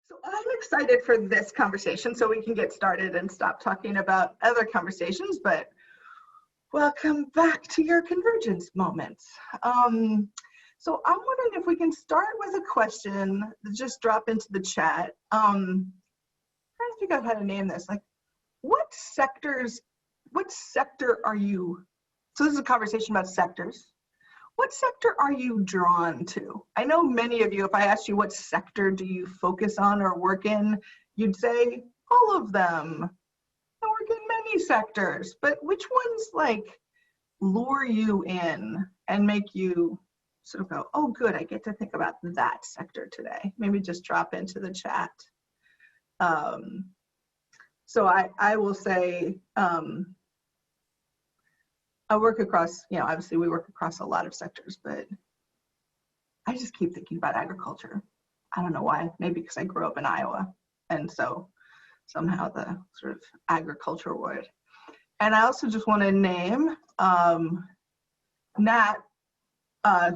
So I'm excited for this conversation so we can get started and stop talking about other conversations, but welcome back to your Convergence moments. So I'm wondering if we can start with a question that just drop into the chat. Trying to figure out how to name this, like what sector are you? So this is a conversation about sectors. What sector are you drawn to? I know many of you, if I asked you what sector do you focus on or work in, you'd say all of them. I work in many sectors, but which ones like lure you in and make you sort of go, oh good, I get to think about that sector today. Maybe just drop into the chat. So I will say, I work across, obviously we work across a lot of sectors, but I just keep thinking about agriculture. I don't know why, maybe because I grew up in Iowa. And so somehow the sort of agriculture word. And I also just want to name Nat,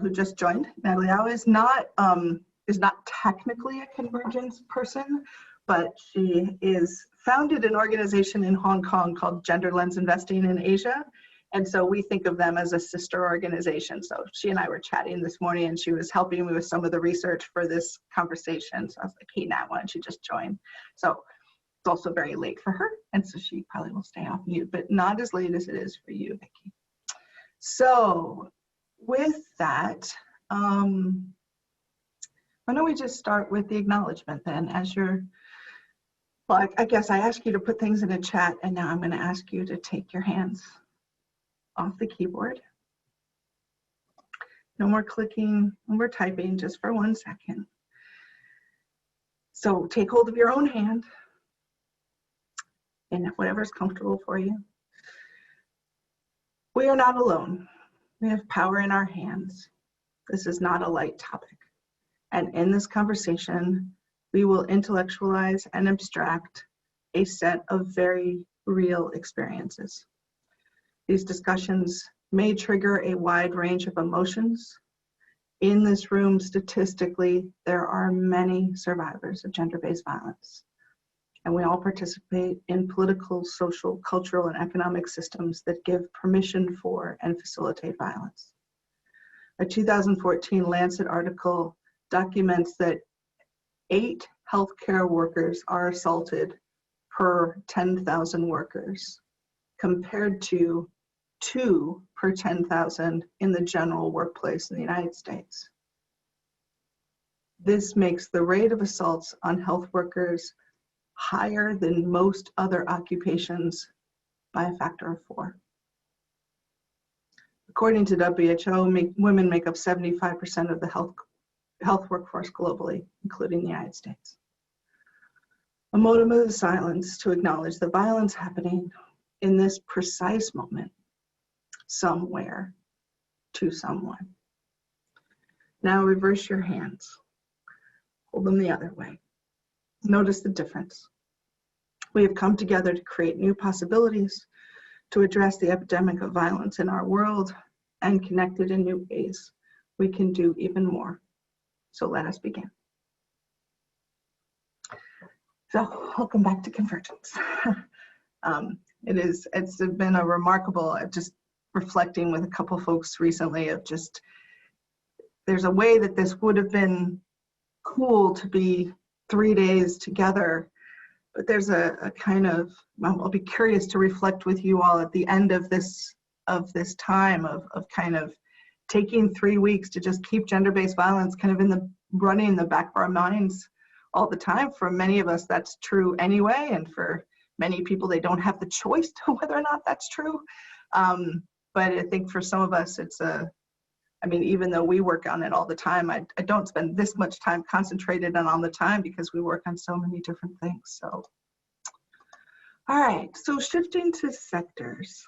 who just joined. Natalie Howe is not technically a Convergence person, but she is founded an organization in Hong Kong called Gender Lens Investing in Asia. And so we think of them as a sister organization. So she and I were chatting this morning and she was helping me with some of the research for this conversation. So I was like, hey, Nat, why don't you just join? So it's also very late for her. And so she probably will stay off mute, but not as late as it is for you, Vicki. So with that, why don't we just start with the acknowledgement then as you're, well, I guess I asked you to put things in a chat and now I'm going to ask you to take your hands off the keyboard. No more clicking, no more typing, just for 1 second. So take hold of your own hand and whatever's comfortable for you. We are not alone. We have power in our hands. This is not a light topic. And in this conversation, we will intellectualize and abstract a set of very real experiences. These discussions may trigger a wide range of emotions. In this room, statistically, there are many survivors of gender-based violence. And we all participate in political, social, cultural, and economic systems that give permission for and facilitate violence. A 2014 Lancet article documents that 8 healthcare workers are assaulted per 10,000 workers, compared to 2 per 10,000 in the general workplace in the United States. This makes the rate of assaults on health workers higher than most other occupations by a factor of 4. According to WHO, women make up 75% of the health workforce globally, including the United States. A moment of silence to acknowledge the violence happening in this precise moment, somewhere, to someone. Now reverse your hands. Hold them the other way. Notice the difference. We have come together to create new possibilities to address the epidemic of violence in our world, and connected in new ways, we can do even more. So let us begin. So welcome back to Convergence. It's been a remarkable, just reflecting with a couple folks recently of just, there's a way that this would have been cool to be 3 days together, but there's a kind of, I'll be curious to reflect with you all at the end of this time of kind of taking 3 weeks to just keep gender-based violence kind of running in the back of our minds all the time. For many of us, that's true anyway, and for many people, they don't have the choice to whether or not that's true. But I think for some of us, even though we work on it all the time, I don't spend this much time concentrated on the time because we work on so many different things. So, all right, so shifting to sectors.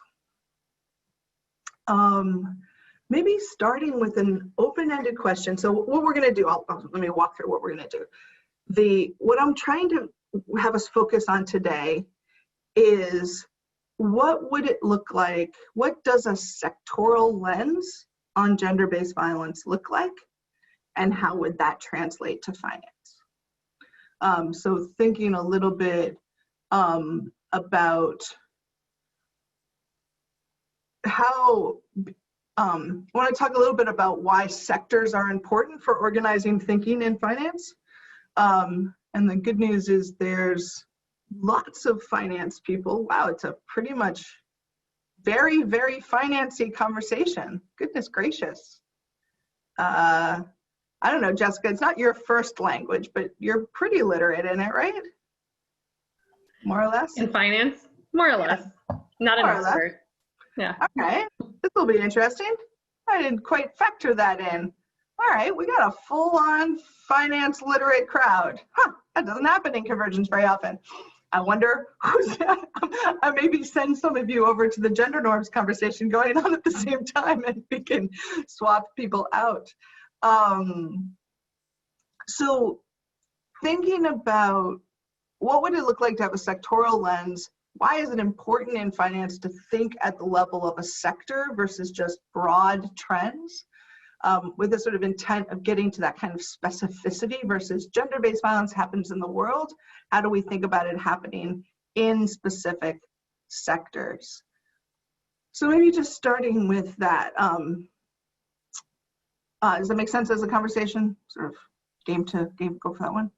Maybe starting with an open-ended question. So what we're gonna do, let me walk through what we're gonna do. What I'm trying to have us focus on today is, what would it look like? What does a sectoral lens on gender-based violence look like? And how would that translate to finance? So thinking a little bit about how, I want to talk a little bit about why sectors are important for organizing thinking in finance. And the good news is there's lots of finance people. Wow, it's a pretty much very, very financy conversation. Goodness gracious. I don't know, Jessica, it's not your first language, but you're pretty literate in it, right? More or less? In finance? More or less. Not an expert. Yeah. All right, this will be interesting. I didn't quite factor that in. All right, we got a full-on finance literate crowd. Huh, that doesn't happen in Convergence very often. I wonder who's, I maybe send some of you over to the gender norms conversation going on at the same time and we can swap people out. So thinking about what would it look like to have a sectoral lens? Why is it important in finance to think at the level of a sector versus just broad trends? With the sort of intent of getting to that kind of specificity versus gender-based violence happens in the world. How do we think about it happening in specific sectors? So maybe just starting with that. Does that make sense as a conversation? Sort of game to go for that one?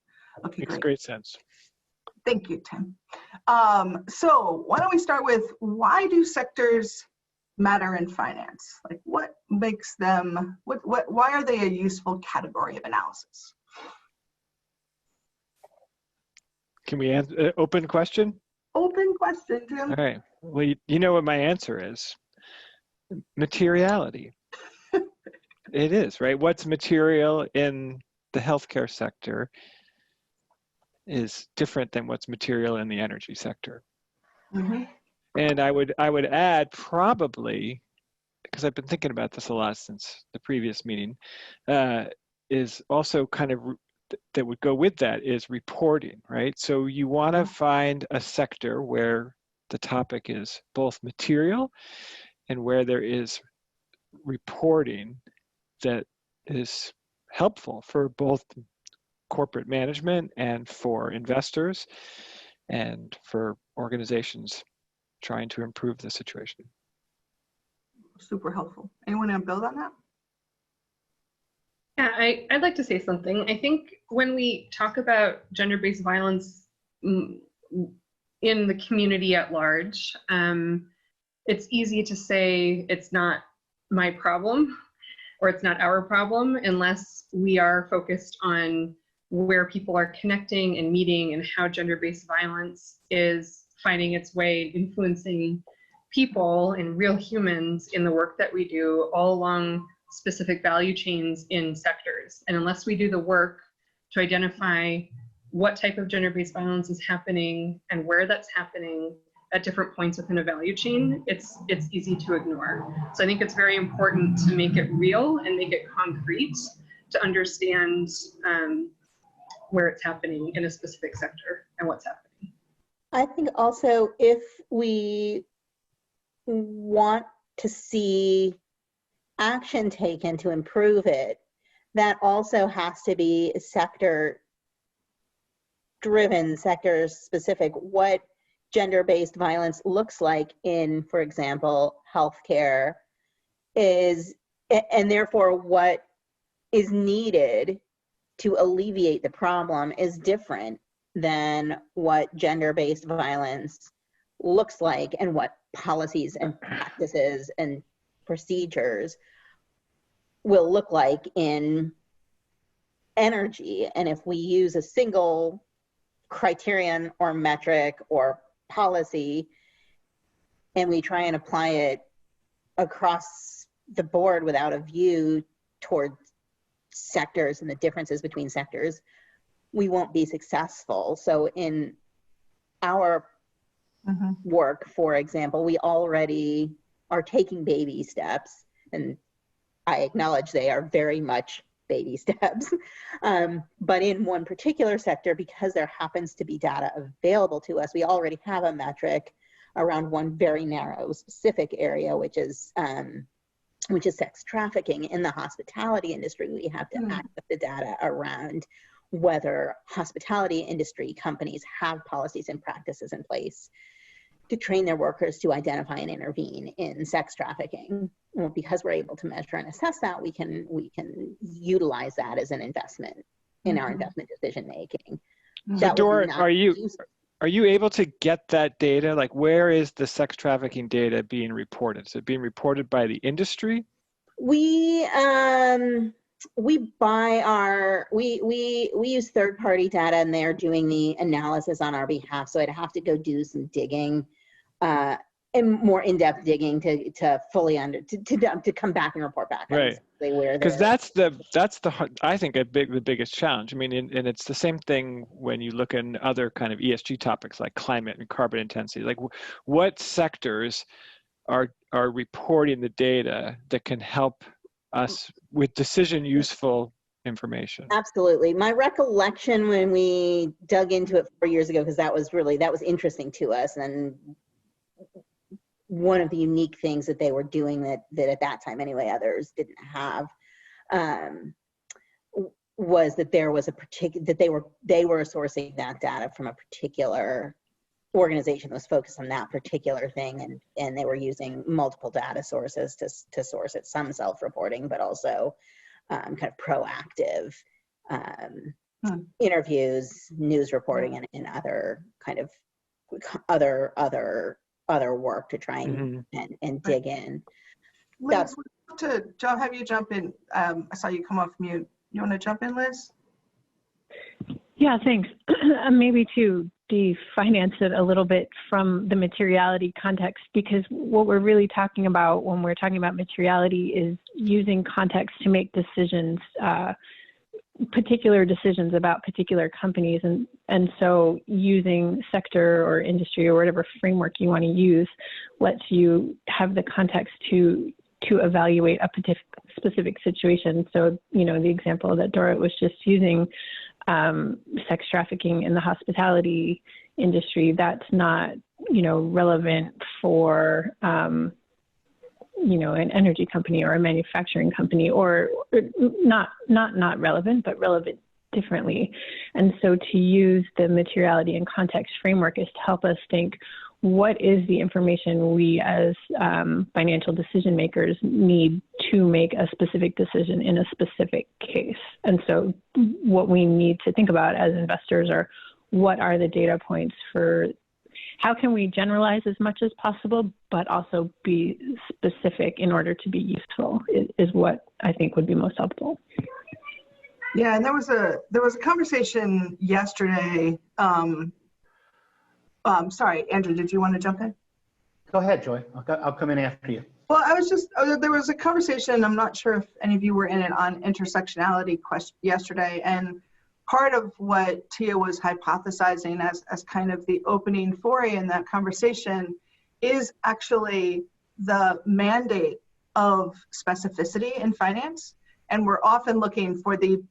Okay, Makes great. great sense. Thank you, Tim. So why don't we start with, why do sectors matter in finance? Like, what makes them, why are they a useful category of analysis? Can we answer open question? Open question, Tim. All right. Well, you know what my answer is. Materiality. It is, right? What's material in the healthcare sector is different than what's material in the energy sector. Mm-hmm. And I would add, probably, because I've been thinking about this a lot since the previous meeting, is also kind of that would go with that is reporting, right? So you want to find a sector where the topic is both material and where there is reporting that is helpful for both corporate management and for investors and for organizations trying to improve the situation. Super helpful. Anyone want to build on that? Yeah, I'd like to say something. I think when we talk about gender-based violence in the community at large, it's easy to say it's not my problem or it's not our problem unless we are focused on where people are connecting and meeting and how gender-based violence is finding its way, influencing people and real humans in the work that we do all along specific value chains in sectors. And unless we do the work to identify what type of gender-based violence is happening and where that's happening at different points within a value chain, it's easy to ignore. So I think it's very important to make it real and make it concrete to understand where it's happening in a specific sector and what's happening. I think also if we want to see action taken to improve it, that also has to be sector driven, sector specific. What gender-based violence looks like in, for example, healthcare is, and therefore what is needed to alleviate the problem is different than what gender-based violence looks like and what policies and practices and procedures will look like in energy. And if we use a single criterion or metric or policy and we try and apply it across the board without a view toward sectors and the differences between sectors, we won't be successful. So in our work, for example, we already are taking baby steps, and I acknowledge they are very much baby steps. But in one particular sector, because there happens to be data available to us, we already have a metric around one very narrow specific area, which is sex trafficking in the hospitality industry. We have to access the data around whether hospitality industry companies have policies and practices in place to train their workers to identify and intervene in sex trafficking. Well, because we're able to measure and assess that, we can utilize that as an investment in our investment decision making. So Dora, are you able to get that data? Like, where is the sex trafficking data being reported? Is it being reported by the industry? We use third-party data, and they're doing the analysis on our behalf. So I'd have to go do some digging, and more in-depth digging to fully to come back and report back. Right. Because that's the I think the biggest challenge. I mean, and it's the same thing when you look in other kind of ESG topics like climate and carbon intensity. Like, what sectors are reporting the data that can help us with decision useful information? Absolutely. My recollection when we dug into it 4 years ago, because that was interesting to us, and one of the unique things that they were doing that at that time anyway others didn't have, was that there was that they were sourcing that data from a particular organization that was focused on that particular thing, and they were using multiple data sources to source it, some self-reporting, but also kind of proactive interviews, news reporting, and other kind of other work to try and dig in. Liz, I'll have you jump in. I saw you come off mute. You want to jump in, Liz? Yeah, thanks. Maybe to de-finance it a little bit from the materiality context, because what we're really talking about when we're talking about materiality is using context to make decisions, particular decisions about particular companies. And so using sector or industry or whatever framework you want to use lets you have the context to evaluate a specific situation. So, the example that Dora was just using, sex trafficking in the hospitality industry, that's not, relevant for, an energy company or a manufacturing company, or not relevant, but relevant differently. And so to use the materiality and context framework is to help us think, what is the information we as financial decision makers need to make a specific decision in a specific case? And so what we need to think about as investors are, what are the data points for how can we generalize as much as possible, but also be specific in order to be useful is what I think would be most helpful. Yeah, and there was a conversation yesterday. Sorry, Andrew, did you want to jump in? Go ahead, Joy. I'll come in after you. Well, there was a conversation, I'm not sure if any of you were in it, on intersectionality yesterday, and part of what Tia was hypothesizing as kind of the opening foray in that conversation is actually the mandate of specificity in finance. And we're often looking for the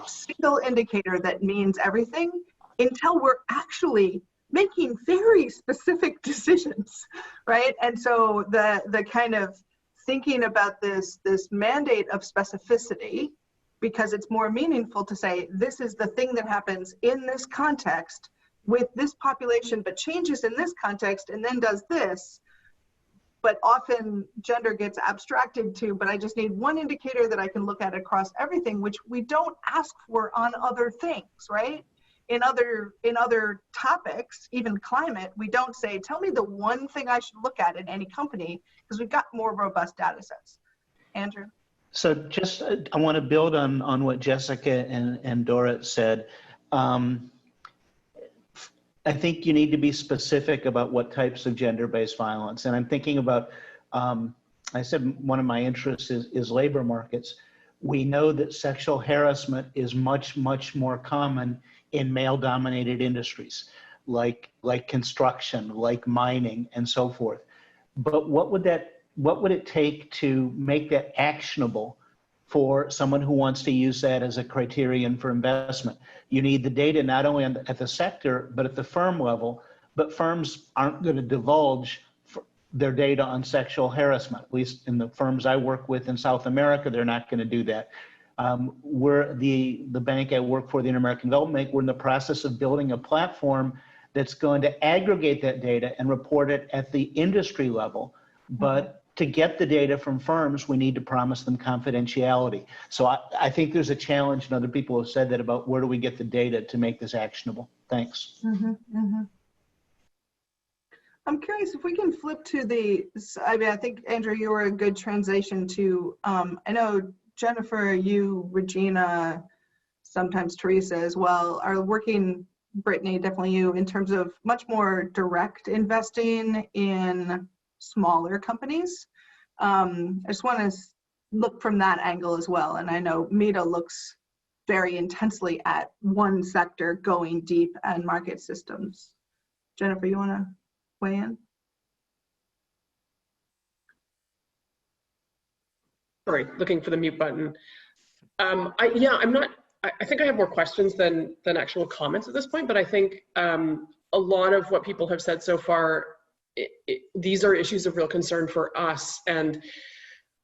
single indicator that means everything until we're actually making very specific decisions, right? And so the kind of thinking about this mandate of specificity, because it's more meaningful to say, this is the thing that happens in this context with this population, but changes in this context and then does this. But often gender gets abstracted to, but I just need one indicator that I can look at across everything, which we don't ask for on other things, right? In other topics, even climate, we don't say, tell me the one thing I should look at in any company, because we've got more robust data sets. Andrew? So just, I want to build on what Jessica and Dora said. I think you need to be specific about what types of gender-based violence. And I'm thinking about, I said one of my interests is labor markets. We know that sexual harassment is much, much more common in male-dominated industries, like construction, like mining, and so forth. But what would it take to make that actionable for someone who wants to use that as a criterion for investment? You need the data not only at the sector, but at the firm level. But firms aren't going to divulge their data on sexual harassment. At least in the firms I work with in South America, they're not going to do that. We're the bank I work for, the Inter-American Development Bank, we're in the process of building a platform that's going to aggregate that data and report it at the industry level. But to get the data from firms, we need to promise them confidentiality. So I think there's a challenge, and other people have said that, about where do we get the data to make this actionable. Thanks. I'm curious if we can flip to the, I mean, I think, Andrew, you were a good translation to, I know Jennifer, you, Regina, sometimes Teresa as well, are working, Brittany, definitely you, in terms of much more direct investing in smaller companies. I just want to look from that angle as well. And I know Mita looks very intensely at one sector going deep and market systems. Jennifer, you want to weigh in? Sorry, looking for the mute button. I think I have more questions than actual comments at this point, but I think a lot of what people have said so far, these are issues of real concern for us. And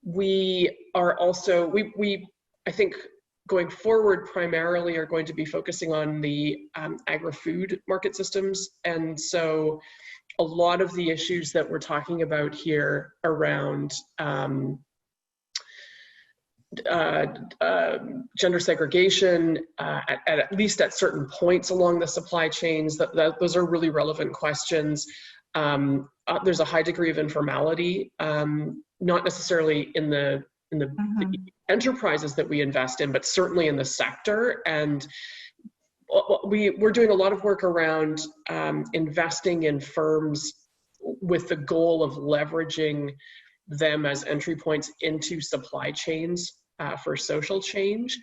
we are also, I think going forward primarily are going to be focusing on the agri-food market systems. And so a lot of the issues that we're talking about here around gender segregation, at least at certain points along the supply chains, those are really relevant questions. There's a high degree of informality, not necessarily in the enterprises that we invest in, but certainly in the sector. And we're doing a lot of work around investing in firms with the goal of leveraging them as entry points into supply chains for social change.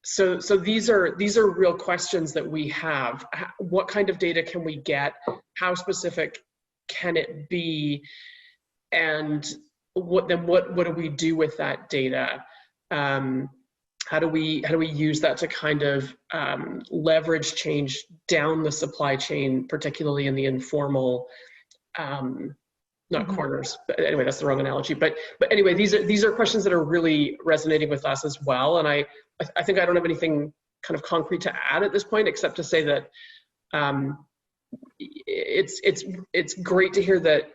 So these are real questions that we have. What kind of data can we get? How specific can it be? And what do we do with that data? How do we use that to kind of leverage change down the supply chain, particularly in the informal, not corners, but anyway, that's the wrong analogy. But anyway, these are questions that are really resonating with us as well. And I think I don't have anything kind of concrete to add at this point, except to say that it's great to hear that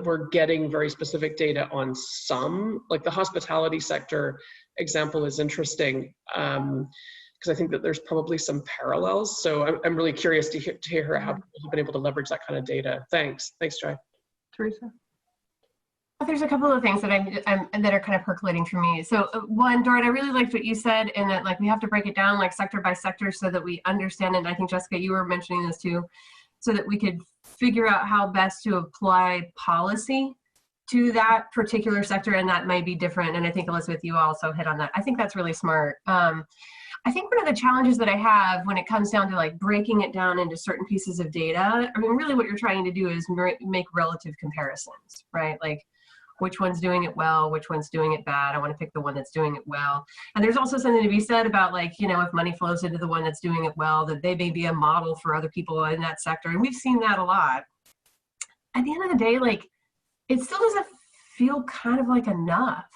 we're getting very specific data on some, like the hospitality sector example is interesting, because I think that there's probably some parallels. So I'm really curious to hear how people have been able to leverage that kind of data. Thanks, Joy. Teresa? There's a couple of things that that are kind of percolating for me. So one, Doran, I really liked what you said, and that like we have to break it down like sector by sector so that we understand it. And I think Jessica, you were mentioning this too, so that we could figure out how best to apply policy to that particular sector, and that might be different. And I think Elizabeth, you also hit on that. I think that's really smart. I think one of the challenges that I have when it comes down to like breaking it down into certain pieces of data, I mean, really what you're trying to do is make relative comparisons, right? Like which one's doing it well, which one's doing it bad. I want to pick the one that's doing it well. And there's also something to be said about like, you know, if money flows into the one that's doing it well, that they may be a model for other people in that sector. And we've seen that a lot. At the end of the day, like it still doesn't feel kind of like enough.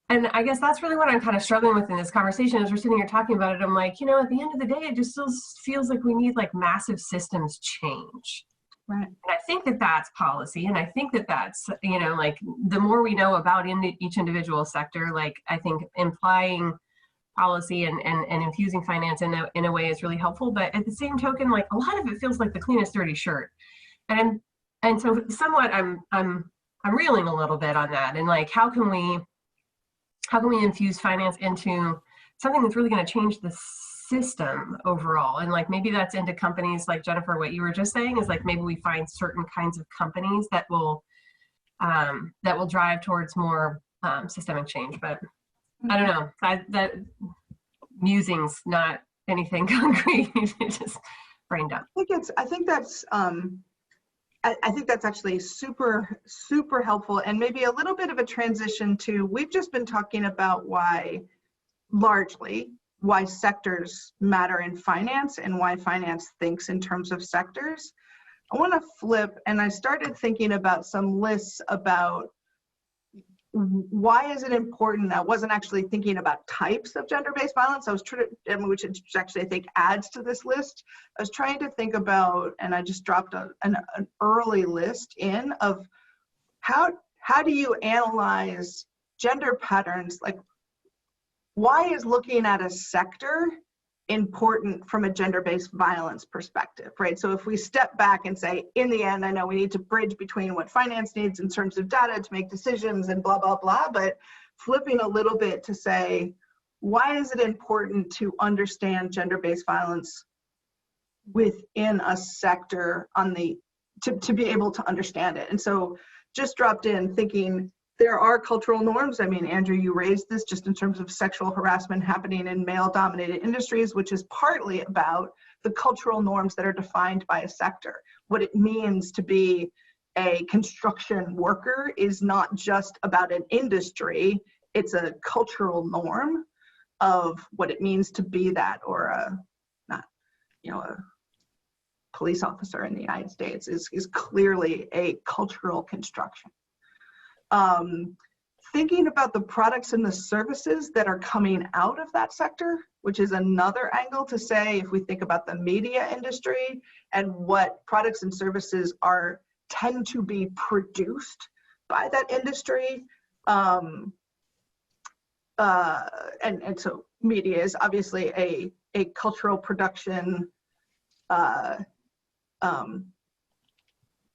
And I guess that's really what I'm kind of struggling with in this conversation as we're sitting here talking about it. I'm like, you know, at the end of the day, it just still feels like we need like massive systems change. Right. And I think that that's policy. And I think that that's, you know, like the more we know about each individual sector, like I think implying policy and infusing finance in a way is really helpful. But at the same token, like a lot of it feels like the cleanest dirty shirt. And so somewhat I'm reeling a little bit on that. And like, how can we infuse finance into something that's really going to change the system overall? And like maybe that's into companies like Jennifer, what you were just saying is like maybe we find certain kinds of companies that will drive towards more systemic change. But I don't know, that musing's not anything concrete. It's just brain dump. I think that's actually super, super helpful, and maybe a little bit of a transition to, we've just been talking about why sectors matter in finance and why finance thinks in terms of sectors. I want to flip, and I started thinking about some lists about why is it important? I wasn't actually thinking about types of gender-based violence. I was trying to, which actually I think adds to this list. I was trying to think about, and I just dropped an early list in of how do you analyze gender patterns? Like, why is looking at a sector important from a gender-based violence perspective, right? So if we step back and say, in the end, I know we need to bridge between what finance needs in terms of data to make decisions and blah, blah, blah, but flipping a little bit to say, why is it important to understand gender-based violence within a sector on the, to be able to understand it? And so just dropped in thinking, there are cultural norms. I mean, Andrew, you raised this just in terms of sexual harassment happening in male-dominated industries, which is partly about the cultural norms that are defined by a sector. What it means to be a construction worker is not just about an industry, it's a cultural norm of what it means to be that, or a police officer in the United States is clearly a cultural construction. Thinking about the products and the services that are coming out of that sector, which is another angle to say, if we think about the media industry and what products and services tend to be produced by that industry. And so media is obviously a cultural production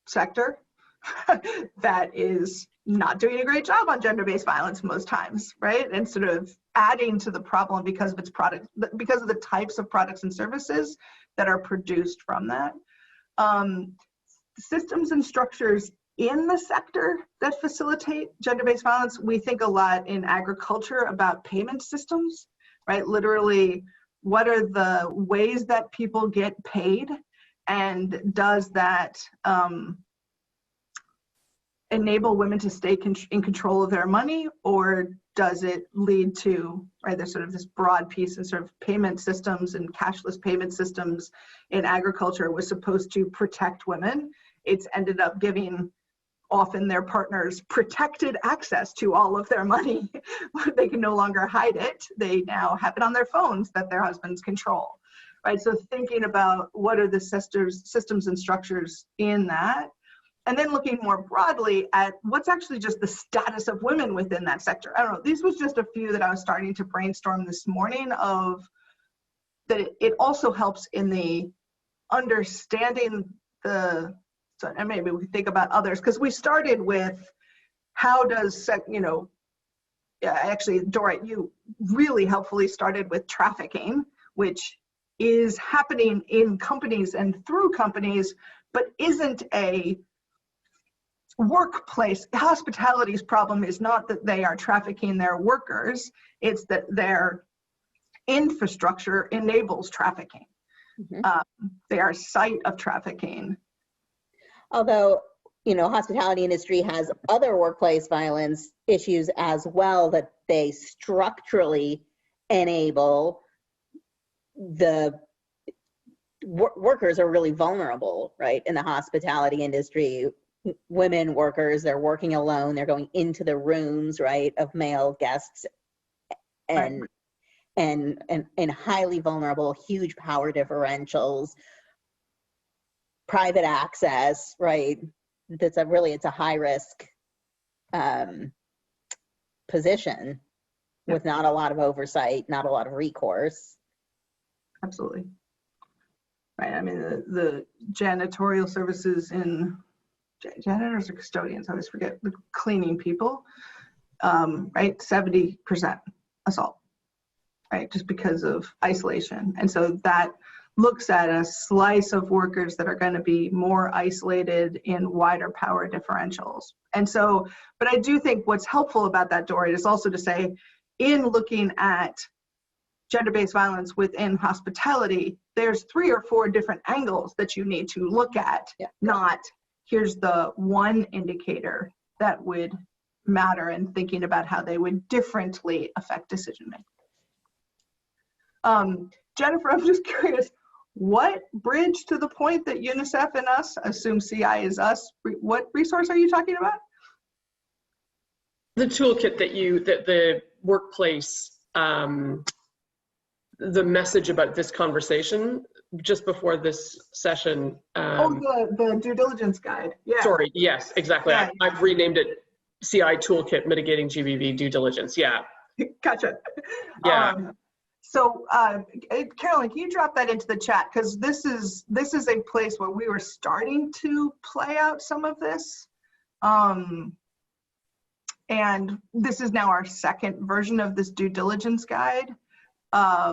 sector that is not doing a great job on gender-based violence most times, right? And sort of adding to the problem because of its product, because of the types of products and services that are produced from that. Systems and structures in the sector that facilitate gender-based violence. We think a lot in agriculture about payment systems, right? Literally, what are the ways that people get paid, and does that enable women to stay in control of their money, or does it lead to, right, there's sort of this broad piece and sort of payment systems and cashless payment systems in agriculture was supposed to protect women. It's ended up giving often their partners protected access to all of their money. They can no longer hide it. They now have it on their phones that their husbands control, right? So thinking about what are the systems and structures in that, and then looking more broadly at what's actually just the status of women within that sector. I don't know, these was just a few that I was starting to brainstorm this morning of that it also helps in the understanding the, so, and maybe we think about others, because we started with how does, actually, Dora, you really helpfully started with trafficking, which is happening in companies and through companies, but isn't a workplace. Hospitality's problem is not that they are trafficking their workers, it's that their infrastructure enables trafficking. They are site of trafficking. Although, hospitality industry has other workplace violence issues as well, that they structurally enable the workers are really vulnerable, right? In the hospitality industry, women workers, they're working alone, they're going into the rooms, right, of male guests, and highly vulnerable, huge power differentials, private access, right? It's a high risk position with not a lot of oversight, not a lot of recourse. Absolutely. Right, I mean, the janitorial services in janitors or custodians, I always forget, the cleaning people, right, 70% assault, right, just because of isolation. And so that looks at a slice of workers that are going to be more isolated in wider power differentials. And so, but I do think what's helpful about that, Dory, is also to say, in looking at gender-based violence within hospitality, there's 3 or 4 different angles that you need to look at, not here's the one indicator that would matter in thinking about how they would differently affect decision making. Jennifer, I'm just curious, what bridge to the point that UNICEF and us, assume CI is us, what resource are you talking about? The toolkit that the workplace, the message about this conversation just before this session. The due diligence guide. Yeah. Sorry. Yes, exactly. Yeah. I've renamed it CI Toolkit Mitigating GBV Due Diligence. Yeah. Gotcha. Yeah. So Carolyn, can you drop that into the chat? Because this is a place where we were starting to play out some of this. And this is now our second version of this due diligence guide. I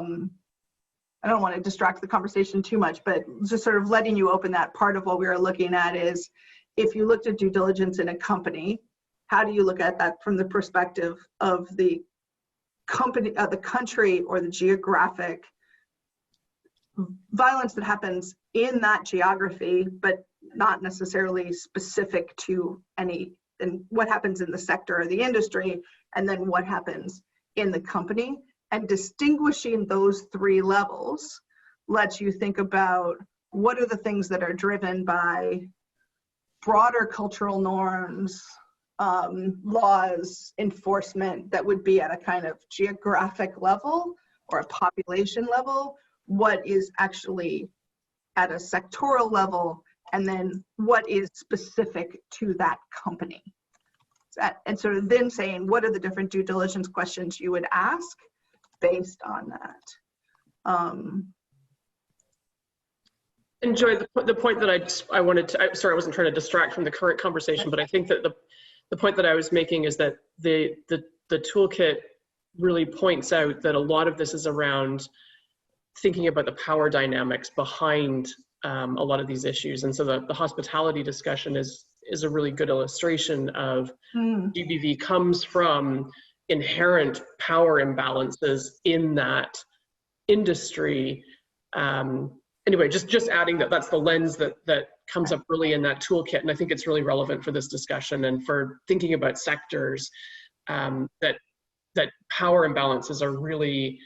don't want to distract the conversation too much, but just sort of letting you open that. Part of what we are looking at is, if you looked at due diligence in a company, how do you look at that from the perspective of the company, the country, or the geographic violence that happens in that geography, but not necessarily specific to any, and what happens in the sector or the industry, and then what happens in the company. And distinguishing those three levels lets you think about what are the things that are driven by broader cultural norms, laws, enforcement that would be at a kind of geographic level or a population level, what is actually at a sectoral level, and then what is specific to that company. And sort of then saying, what are the different due diligence questions you would ask based on that? And Joy, the point that I wanted to, sorry, I wasn't trying to distract from the current conversation, but I think that the point that I was making is that the toolkit really points out that a lot of this is around thinking about the power dynamics behind a lot of these issues. And so the hospitality discussion is a really good illustration of GBV comes from inherent power imbalances in that industry. Anyway, just adding that's the lens that comes up really in that toolkit, and I think it's really relevant for this discussion and for thinking about sectors, that power imbalances are really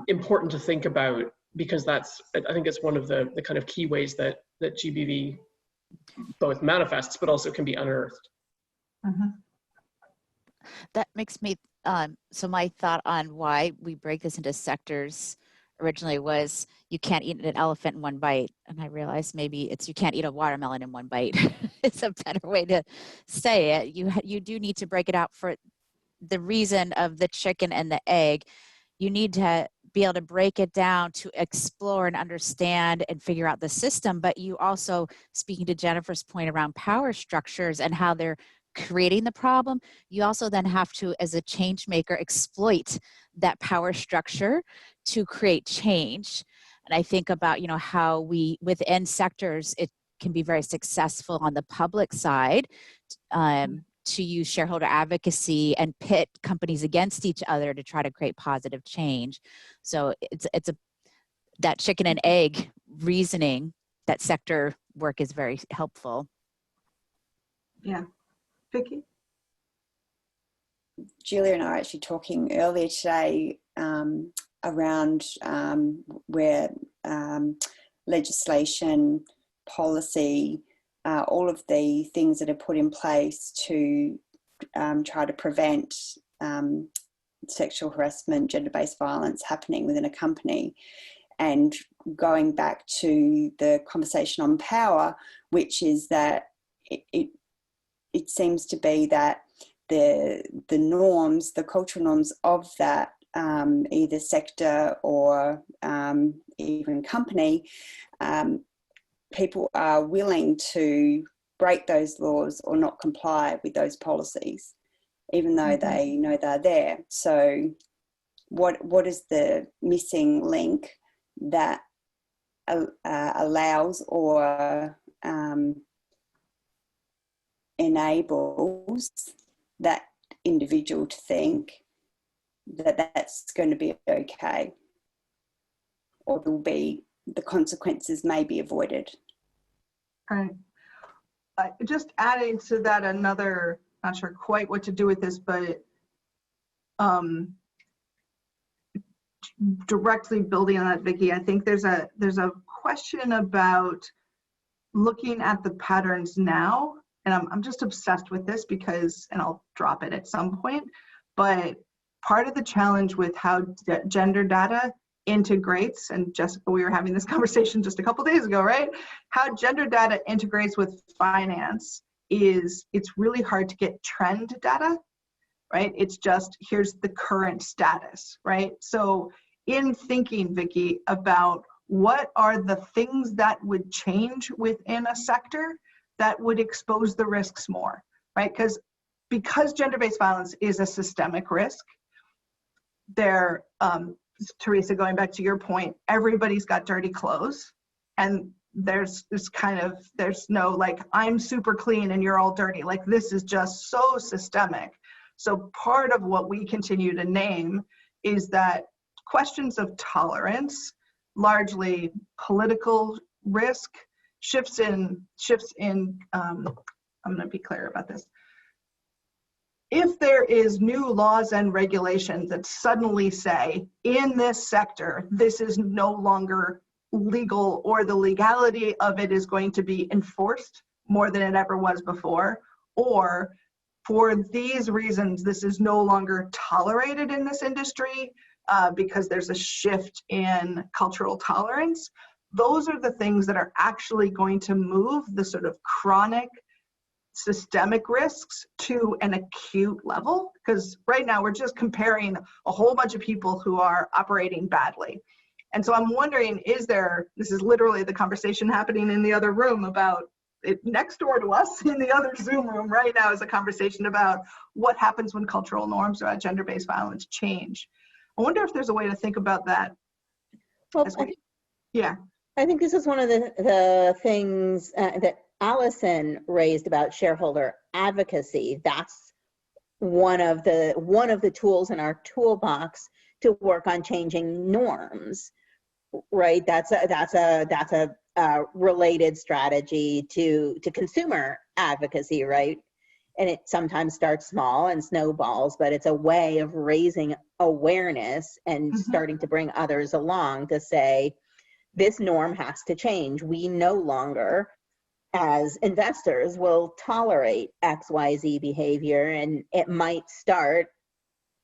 important to think about, because I think it's one of the kind of key ways that GBV both manifests but also can be unearthed. That makes me, so my thought on why we break this into sectors originally was, you can't eat an elephant in one bite. And I realized maybe it's, you can't eat a watermelon in one bite. It's a better way to say it. You do need to break it out for the reason of the chicken and the egg. You need to be able to break it down to explore and understand and figure out the system. But you also, speaking to Jennifer's point around power structures and how they're creating the problem, you also then have to, as a change maker, exploit that power structure to create change. And I think about, how we, within sectors, it can be very successful on the public side to use shareholder advocacy and pit companies against each other to try to create positive change. So it's that chicken and egg reasoning, that sector work is very helpful. Yeah. Vicky? Julia and I were actually talking earlier today around where legislation, policy, all of the things that are put in place to try to prevent sexual harassment, gender-based violence happening within a company. And going back to the conversation on power, which is that it seems to be that the norms, the cultural norms of that either sector or even company, people are willing to break those laws or not comply with those policies, even though they know they're there. So what is the missing link that allows or enables that individual to think that that's going to be okay, or will be, the consequences may be avoided. Right. Just adding to that another, not sure quite what to do with this, but directly building on that, Vicky, I think there's a question about looking at the patterns now and I'm just obsessed with this because, and I'll drop it at some point, but part of the challenge with how gender data integrates, and Jessica, we were having this conversation just a couple days ago, right? How gender data integrates with finance is it's really hard to get trend data, right? It's just, here's the current status, right? So in thinking, Vicki, about what are the things that would change within a sector that would expose the risks more, right? Because gender-based violence is a systemic risk, there, Teresa, going back to your point, everybody's got dirty clothes, and there's no like, I'm super clean and you're all dirty. Like, this is just so systemic. So part of what we continue to name is that questions of tolerance, largely political risk, shifts in, I'm going to be clear about this. If there is new laws and regulations that suddenly say, in this sector, this is no longer legal, or the legality of it is going to be enforced more than it ever was before, or for these reasons, this is no longer tolerated in this industry because there's a shift in cultural tolerance, those are the things that are actually going to move the sort of chronic systemic risks to an acute level, because right now we're just comparing a whole bunch of people who are operating badly. And so I'm wondering, this is literally the conversation happening in the other room about it, next door to us in the other Zoom room right now is a conversation about what happens when cultural norms about gender-based violence change. I wonder if there's a way to think about that. Well, I think this is one of the things that Allison raised about shareholder advocacy. That's one of the tools in our toolbox to work on changing norms, right? That's a related strategy to consumer advocacy, right? And it sometimes starts small and snowballs, but it's a way of raising awareness and starting to bring others along to say, this norm has to change. We no longer, as investors, will tolerate XYZ behavior, and it might start,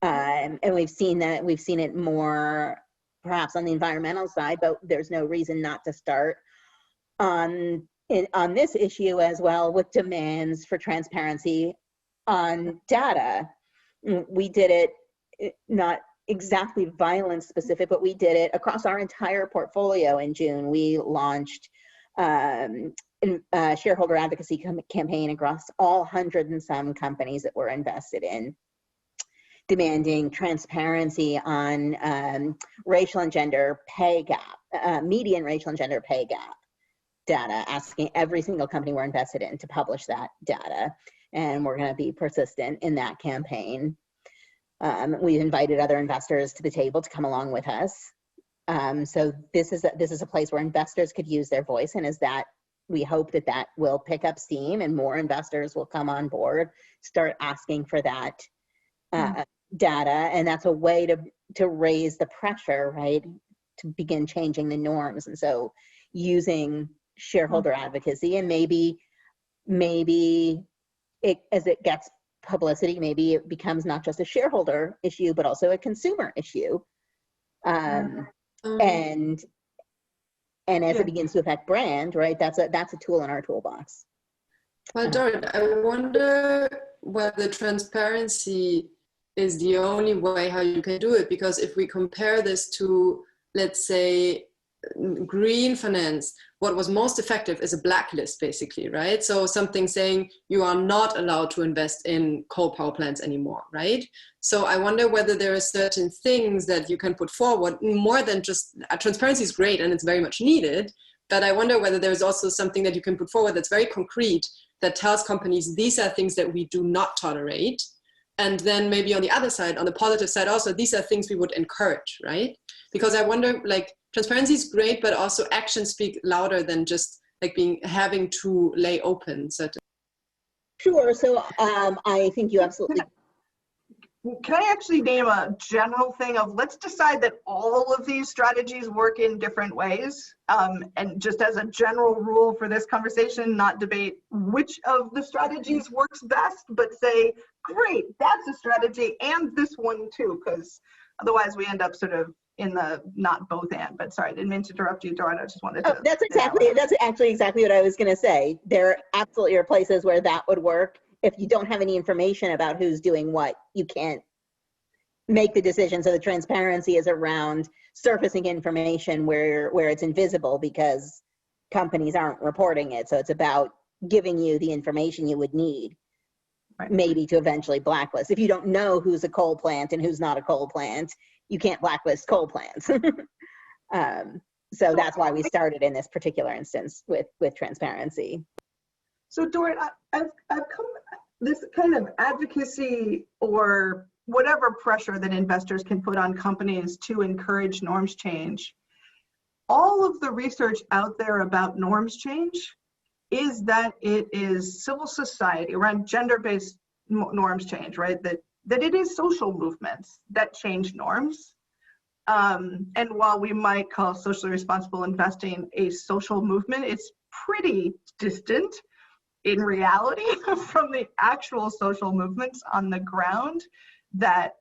and we've seen it more perhaps on the environmental side, but there's no reason not to start on this issue as well, with demands for transparency on data. We did it, not exactly violence specific, but we did it across our entire portfolio in June. We launched shareholder advocacy campaign across all 100 and some companies that we're invested in, demanding transparency on racial and gender pay gap, median racial and gender pay gap data, asking every single company we're invested in to publish that data. And we're going to be persistent in that campaign. We've invited other investors to the table to come along with us. So this is a place where investors could use their voice, and we hope that will pick up steam and more investors will come on board, start asking for that data, and that's a way to raise the pressure, right, to begin changing the norms. And so using shareholder advocacy, and maybe as it gets publicity, maybe it becomes not just a shareholder issue, but also a consumer issue. And as it begins to affect brand, right, that's a tool in our toolbox. Well, Dorit, I wonder whether transparency is the only way how you can do it, because if we compare this to, let's say, green finance, what was most effective is a blacklist, basically, right? So something saying you are not allowed to invest in coal power plants anymore, right? So I wonder whether there are certain things that you can put forward, more than just transparency is great and it's very much needed, but I wonder whether there's also something that you can put forward that's very concrete, that tells companies these are things that we do not tolerate. And then maybe on the other side, on the positive side also, these are things we would encourage, right? Because I wonder, like, transparency is great, but also actions speak louder than just like having to lay open certain. Sure. So I think you absolutely. can I actually name a general thing of let's decide that all of these strategies work in different ways, and just as a general rule for this conversation, not debate which of the strategies works best, but say, great, that's a strategy and this one too, because otherwise we end up sort of in the not both and. But sorry, I didn't mean to interrupt you, Dora. I just wanted to. That's actually exactly what I was going to say. There absolutely are places where that would work. If you don't have any information about who's doing what, you can't make the decision. So the transparency is around surfacing information where it's invisible because companies aren't reporting it. So it's about giving you the information you would need, Right. maybe to eventually blacklist. If you don't know who's a coal plant and who's not a coal plant, you can't blacklist coal plants. So that's why we started in this particular instance with transparency. So Dora, I've come, this kind of advocacy or whatever pressure that investors can put on companies to encourage norms change, all of the research out there about norms change is that it is civil society around gender-based norms change, right? That it is social movements that change norms. And while we might call socially responsible investing a social movement, it's pretty distant in reality from the actual social movements on the ground that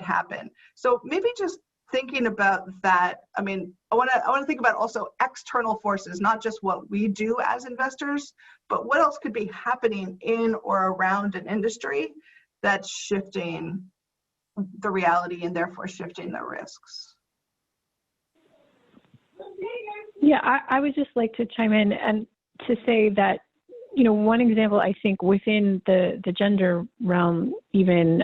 happen. So maybe just thinking about that, I mean, I want to think about also external forces, not just what we do as investors, but what else could be happening in or around an industry that's shifting the reality and therefore shifting the risks. Yeah, I would just like to chime in and to say that, you know, one example, I think within the gender realm, even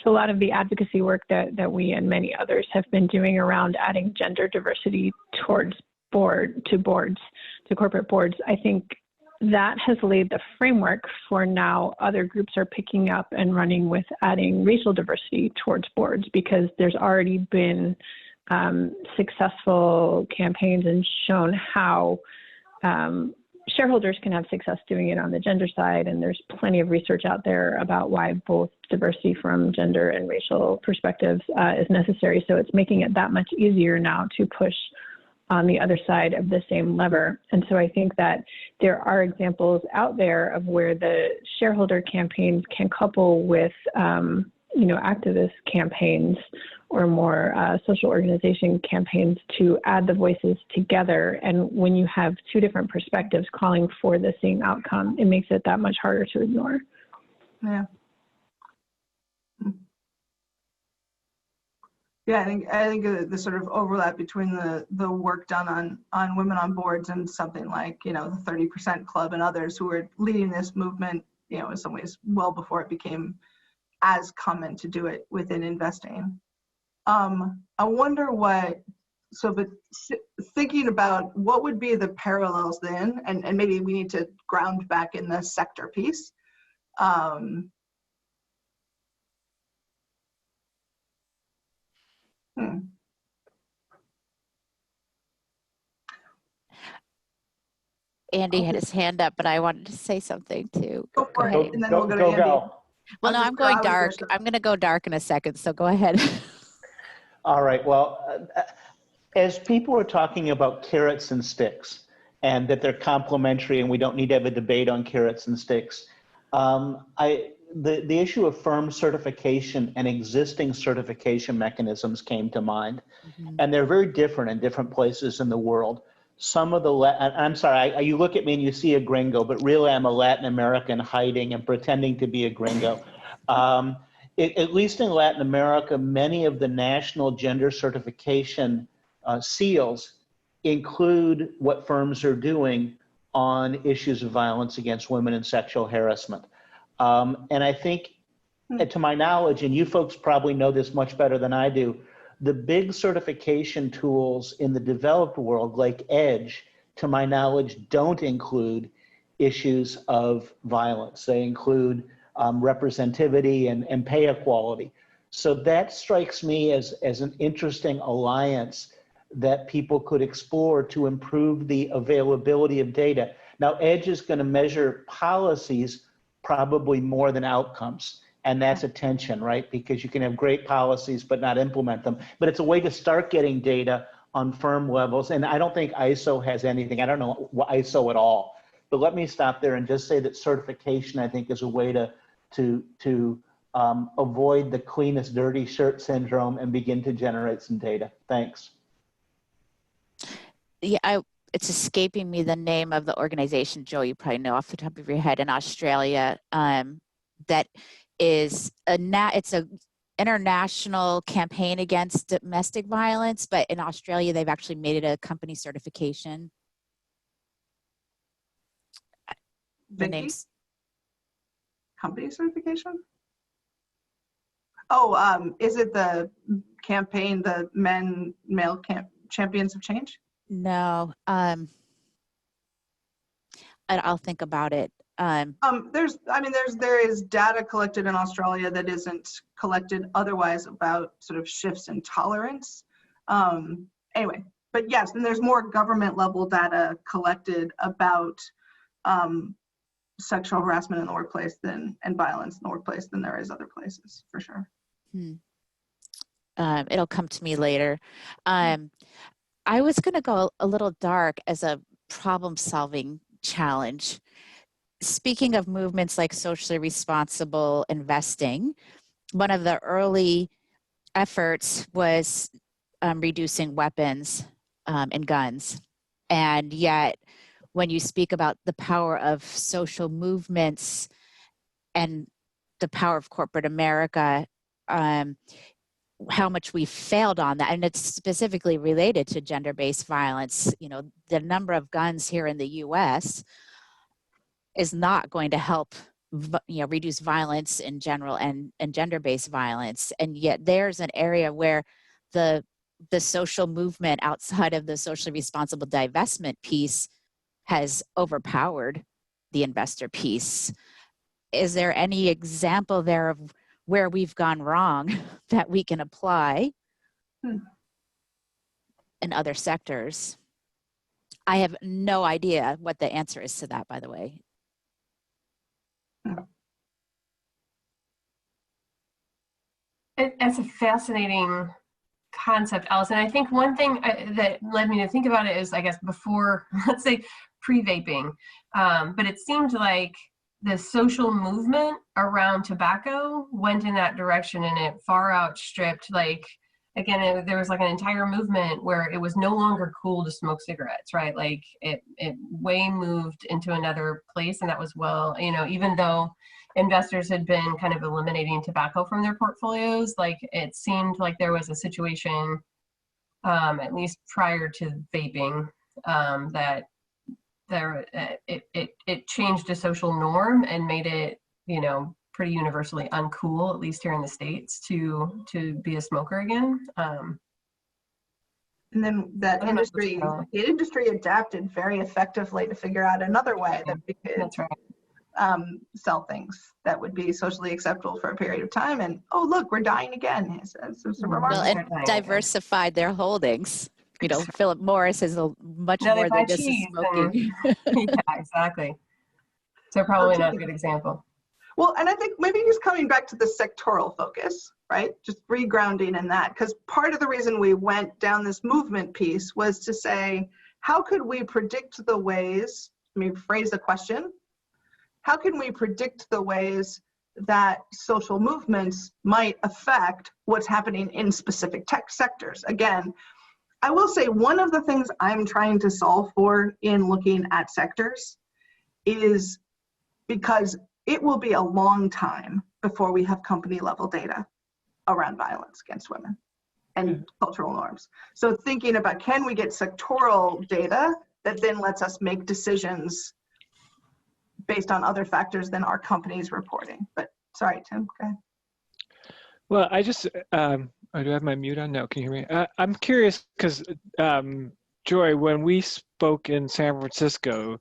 so a lot of the advocacy work that we and many others have been doing around adding gender diversity towards corporate boards, I think that has laid the framework for now other groups are picking up and running with adding racial diversity towards boards, because there's already been successful campaigns and shown how shareholders can have success doing it on the gender side, and there's plenty of research out there about why both diversity from gender and racial perspectives is necessary. So it's making it that much easier now to push on the other side of the same lever. And so I think that there are examples out there of where the shareholder campaigns can couple with activist campaigns or more social organization campaigns to add the voices together. And when you have two different perspectives calling for the same outcome, it makes it that much harder to ignore. Yeah. Yeah, I think the sort of overlap between the work done on women on boards and something like, you know, the 30% Club and others who are leading this movement, you know, in some ways well before it became as common to do it within investing. I wonder but thinking about what would be the parallels then, and maybe we need to ground back in the sector piece. Andy had his hand up, but I wanted to say something too. Go for it, and then we'll go to Andy. Well, no, I'm going dark. I'm going to go dark in a second, so go ahead. All right. Well, as people are talking about carrots and sticks and that they're complementary and we don't need to have a debate on carrots and sticks, the issue of firm certification and existing certification mechanisms came to mind. Mm-hmm. And they're very different in different places in the world. Some of the, I'm sorry, you look at me and you see a gringo, but really I'm a Latin American hiding and pretending to be a gringo. At least in Latin America, many of the national gender certification seals include what firms are doing on issues of violence against women and sexual harassment. And I think, to my knowledge, and you folks probably know this much better than I do, the big certification tools in the developed world, like EDGE, to my knowledge, don't include issues of violence. They include representativity and pay equality. So that strikes me as an interesting alliance that people could explore to improve the availability of data. Now, EDGE is going to measure policies probably more than outcomes. And that's a tension, right? Because you can have great policies but not implement them. But it's a way to start getting data on firm levels. And I don't think ISO has anything. I don't know ISO at all. But let me stop there and just say that certification, I think, is a way to avoid the cleanest dirty shirt syndrome and begin to generate some data. Thanks. Yeah, it's escaping me the name of the organization, Joe, you probably know off the top of your head, in Australia, that is it's a international campaign against domestic violence, but in Australia, they've actually made it a company certification. The name's company certification? Oh, is it the campaign, the male champions of change? No, I'll think about it. There is data collected in Australia that isn't collected otherwise about sort of shifts in tolerance. Anyway, but yes, and there's more government level data collected about sexual harassment in the workplace and violence in the workplace than there is other places, for sure. It'll come to me later. I was going to go a little dark as a problem-solving challenge. Speaking of movements like socially responsible investing, one of the early efforts was reducing weapons and guns. And yet, when you speak about the power of social movements and the power of corporate America, how much we failed on that, and it's specifically related to gender-based violence. You know, the number of guns here in the U.S. is not going to help, reduce violence in general and gender-based violence. And yet there's an area where the social movement outside of the socially responsible divestment piece has overpowered the investor piece. Is there any example there of where we've gone wrong that we can apply in other sectors? I have no idea what the answer is to that, by the way. It's a fascinating concept, Allison. I think one thing that led me to think about it is, I guess, before, let's say, pre-vaping. But it seemed like the social movement around tobacco went in that direction, and it far outstripped, there was like an entire movement where it was no longer cool to smoke cigarettes, right? Like it way moved into another place, and that was, even though investors had been kind of eliminating tobacco from their portfolios, like it seemed like there was a situation, at least prior to vaping, that it changed a social norm and made it, pretty universally uncool, at least here in the States, to be a smoker again. And then the industry adapted very effectively to figure out another way that we could sell things that would be socially acceptable for a period of time. And oh, look, we're dying again. And diversified their holdings. Philip Morris is much more than just smoking. Yeah, exactly. So probably not a good example. Well, and I think maybe just coming back to the sectoral focus, right? Just regrounding in that, because part of the reason we went down this movement piece was to say, how could we predict the ways, phrase the question, how can we predict the ways that social movements might affect what's happening in specific tech sectors? Again, I will say one of the things I'm trying to solve for in looking at sectors is because it will be a long time before we have company level data around violence against women and cultural norms. So thinking about, can we get sectoral data that then lets us make decisions based on other factors than our company's reporting? But sorry, Tim, go ahead. Well, I just, do I have my mute on? No, can you hear me? I'm curious because, Joy, when we spoke in San Francisco,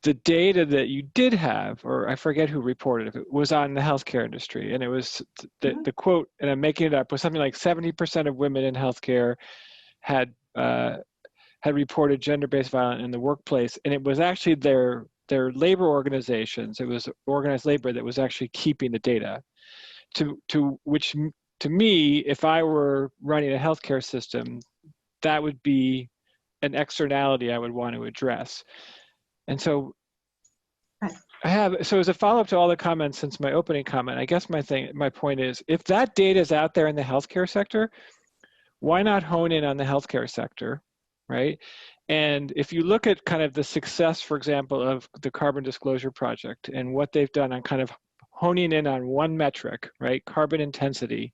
the data that you did have, or I forget who reported it, was on the healthcare industry. And it was, the quote, and I'm making it up, was something like 70% of women in healthcare had reported gender-based violence in the workplace. And it was actually their labor organizations, it was organized labor that was actually keeping the data. which to me, if I were running a healthcare system, that would be an externality I would want to address. And so so as a follow-up to all the comments since my opening comment, I guess my point is, if that data is out there in the healthcare sector, why not hone in on the healthcare sector, right? And if you look at kind of the success, for example, of the Carbon Disclosure Project and what they've done on kind of honing in on one metric, right, carbon intensity,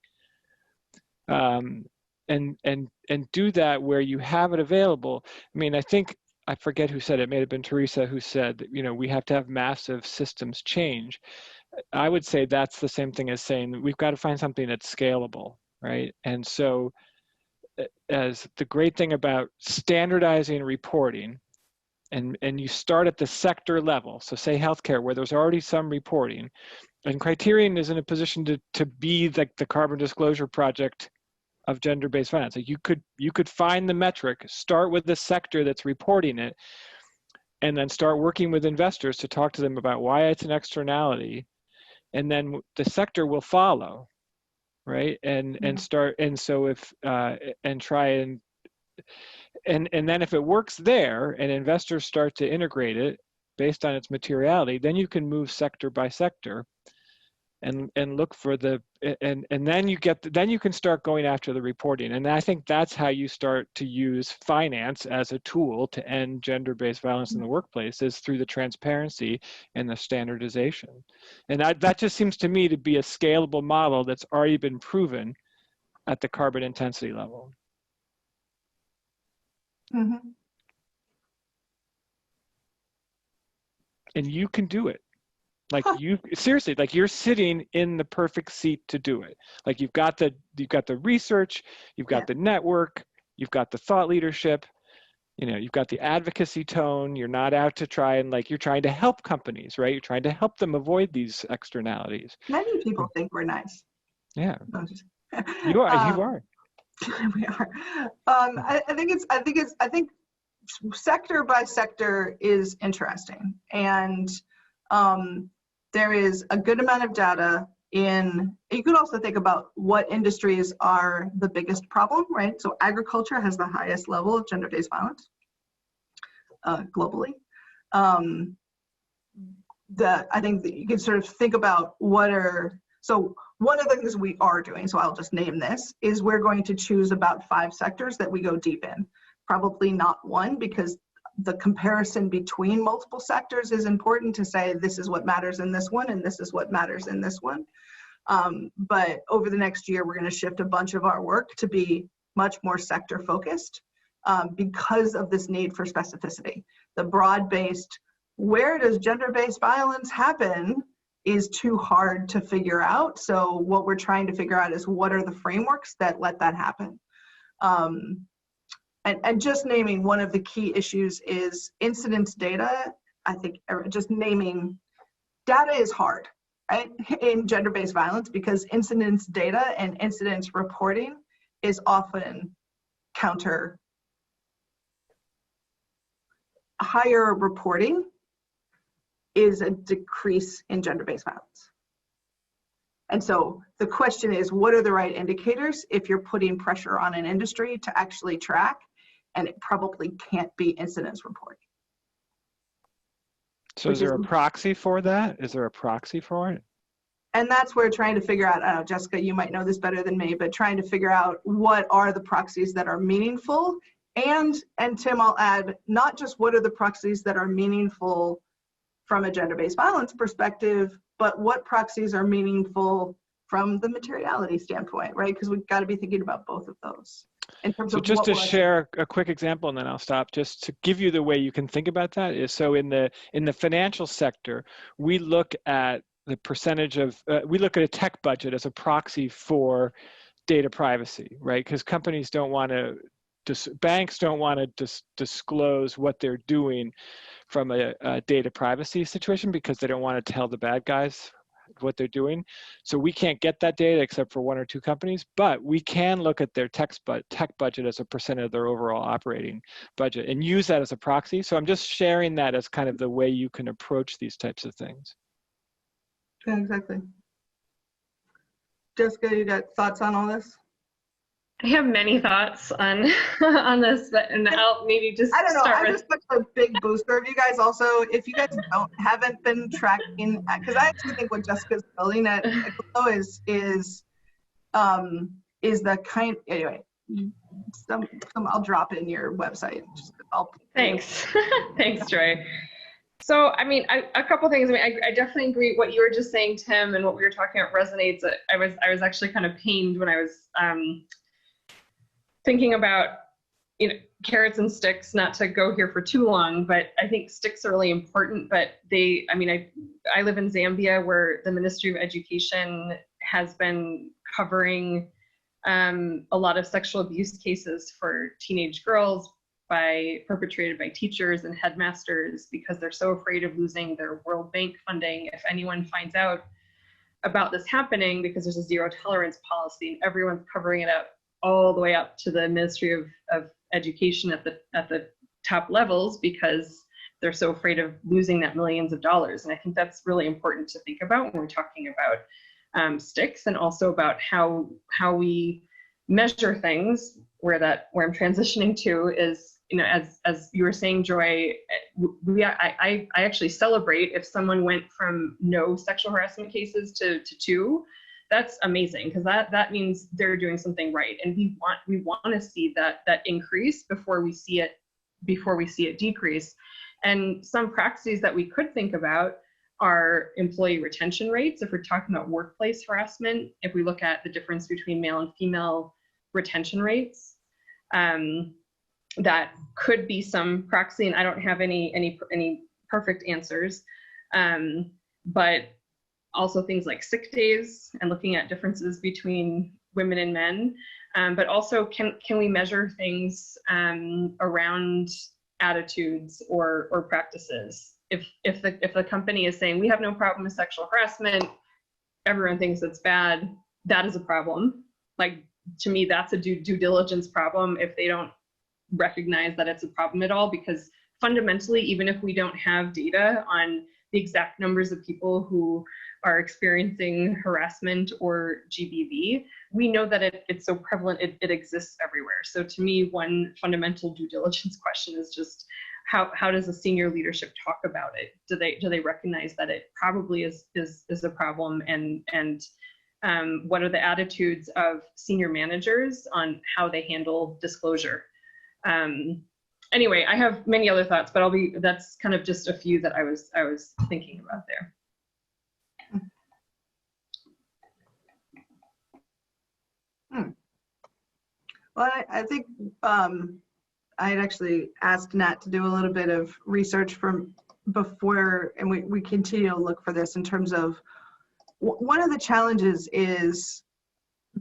and do that where you have it available. I mean, I forget who said it, may have been Teresa who said that, you know, we have to have massive systems change. I would say that's the same thing as saying that we've got to find something that's scalable, right? And so as the great thing about standardizing reporting, and you start at the sector level, so say healthcare where there's already some reporting, and Criterion is in a position to be like the Carbon Disclosure Project of gender-based finance. Like you could find the metric, start with the sector that's reporting it, and then start working with investors to talk to them about why it's an externality, and then the sector will follow, right? And start, and so if and try and then if it works there and investors start to integrate it based on its materiality, then you can move sector by sector and look for the, and then you can start going after the reporting. And I think that's how you start to use finance as a tool to end gender-based violence in the workplace, is through the transparency and the standardization. And that just seems to me to be a scalable model that's already been proven at the carbon intensity level. Mm-hmm. And you can do it. Like you seriously, like you're sitting in the perfect seat to do it. Like you've got the research, you've got the network, you've got the thought leadership, you know, you've got the advocacy tone. You're not out to try and like, you're trying to help companies, right? You're trying to help them avoid these externalities. Many people think we're nice. Yeah. No, just, you are. You are. We are. I think sector by sector is interesting, and there is a good amount of data in, you could also think about what industries are the biggest problem, right? So agriculture has the highest level of gender-based violence globally. I think that you can sort of think about so one of the things we are doing, so I'll just name this, is we're going to choose about 5 sectors that we go deep in. Probably not one, because the comparison between multiple sectors is important to say this is what matters in this one and this is what matters in this one. But over the next year, we're going to shift a bunch of our work to be much more sector focused because of this need for specificity. The broad-based, where does gender-based violence happen, is too hard to figure out. So what we're trying to figure out is what are the frameworks that let that happen. And just naming one of the key issues is incidence data. I think just naming data is hard, right, in gender-based violence, because incidence data and incidence reporting is often counter. Higher reporting is a decrease in gender-based violence. And so the question is, what are the right indicators if you're putting pressure on an industry to actually track? And it probably can't be incidence reporting. So is there a proxy for that? Is there a proxy for it? And that's where trying to figure out, Jessica, you might know this better than me, but trying to figure out what are the proxies that are meaningful. And Tim, I'll add, not just what are the proxies that are meaningful from a gender-based violence perspective, but what proxies are meaningful from the materiality standpoint, right? Because we've got to be thinking about both of those. In terms so of just to share a quick example, and then I'll stop, just to give you the way you can think about that is, so in the financial sector, we look at the percentage of, we look at a tech budget as a proxy for data privacy, right? Because companies don't want to, banks don't want to disclose what they're doing from a data privacy situation because they don't want to tell the bad guys what they're doing. So we can't get that data except for 1 or 2 companies, but we can look at their tech budget as a percent of their overall operating budget and use that as a proxy. So I'm just sharing that as kind of the way you can approach these types of things. Yeah, exactly. Jessica, you got thoughts on all this? I have many thoughts on on this, but and I'll maybe just I don't know. start I'm with. just such a big booster of you guys. Also, if you guys haven't been tracking, because I actually think what Jessica's building at Convo is the kind. Anyway, some I'll drop in your website. Thanks, thanks, Joy. So, I mean, a couple things. I mean, I definitely agree. What you were just saying, Tim, and what we were talking about resonates. I was actually kind of pained when I was thinking about, you know, carrots and sticks. Not to go here for too long, but I think sticks are really important. But I mean, I live in Zambia, where the Ministry of Education has been covering a lot of sexual abuse cases for teenage girls perpetrated by teachers and headmasters, because they're so afraid of losing their World Bank funding if anyone finds out about this happening, because there's a zero tolerance policy and everyone's covering it up all the way up to the Ministry of Education at the top levels, because they're so afraid of losing that millions of dollars. And I think that's really important to think about when we're talking about sticks, and also about how we measure things. Where I'm transitioning to is, you know, as you were saying, Joy, I actually celebrate if someone went from no sexual harassment cases to 2. That's amazing, because that means they're doing something right, and we want to see that increase before we see it decrease. And some practices that we could think about are employee retention rates. If we're talking about workplace harassment, if we look at the difference between male and female retention rates, that could be some proxy, and I don't have any perfect answers, but also things like sick days and looking at differences between women and men, but also can we measure things around attitudes or practices? If the company is saying we have no problem with sexual harassment, everyone thinks it's bad, that is a problem. Like, to me, that's a due diligence problem if they don't recognize that it's a problem at all, because fundamentally, even if we don't have data on the exact numbers of people who are experiencing harassment or GBV, we know that it's so prevalent, it exists everywhere. So to me, one fundamental due diligence question is just how does the senior leadership talk about it? Do they recognize that it probably is a problem, and what are the attitudes of senior managers on how they handle disclosure? Anyway, I have many other thoughts, but that's kind of just a few that I was thinking about there. Well, I think I had actually asked Nat to do a little bit of research from before, and we continue to look for this in terms of one of the challenges is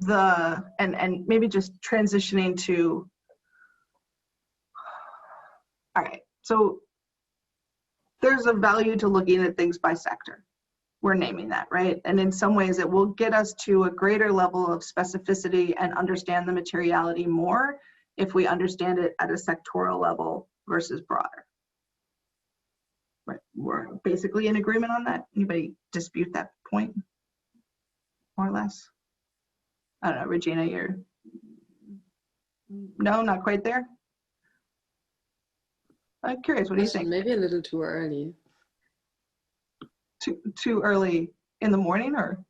and maybe just transitioning to, all right, so there's a value to looking at things by sector. We're naming that, right? And in some ways it will get us to a greater level of specificity and understand the materiality more if we understand it at a sectoral level versus broader. Right, we're basically in agreement on that. Anybody dispute that point, more or less? I don't know, Regina, no, not quite there? I'm curious, what do you think? Maybe a little too early. Too early in the morning, or?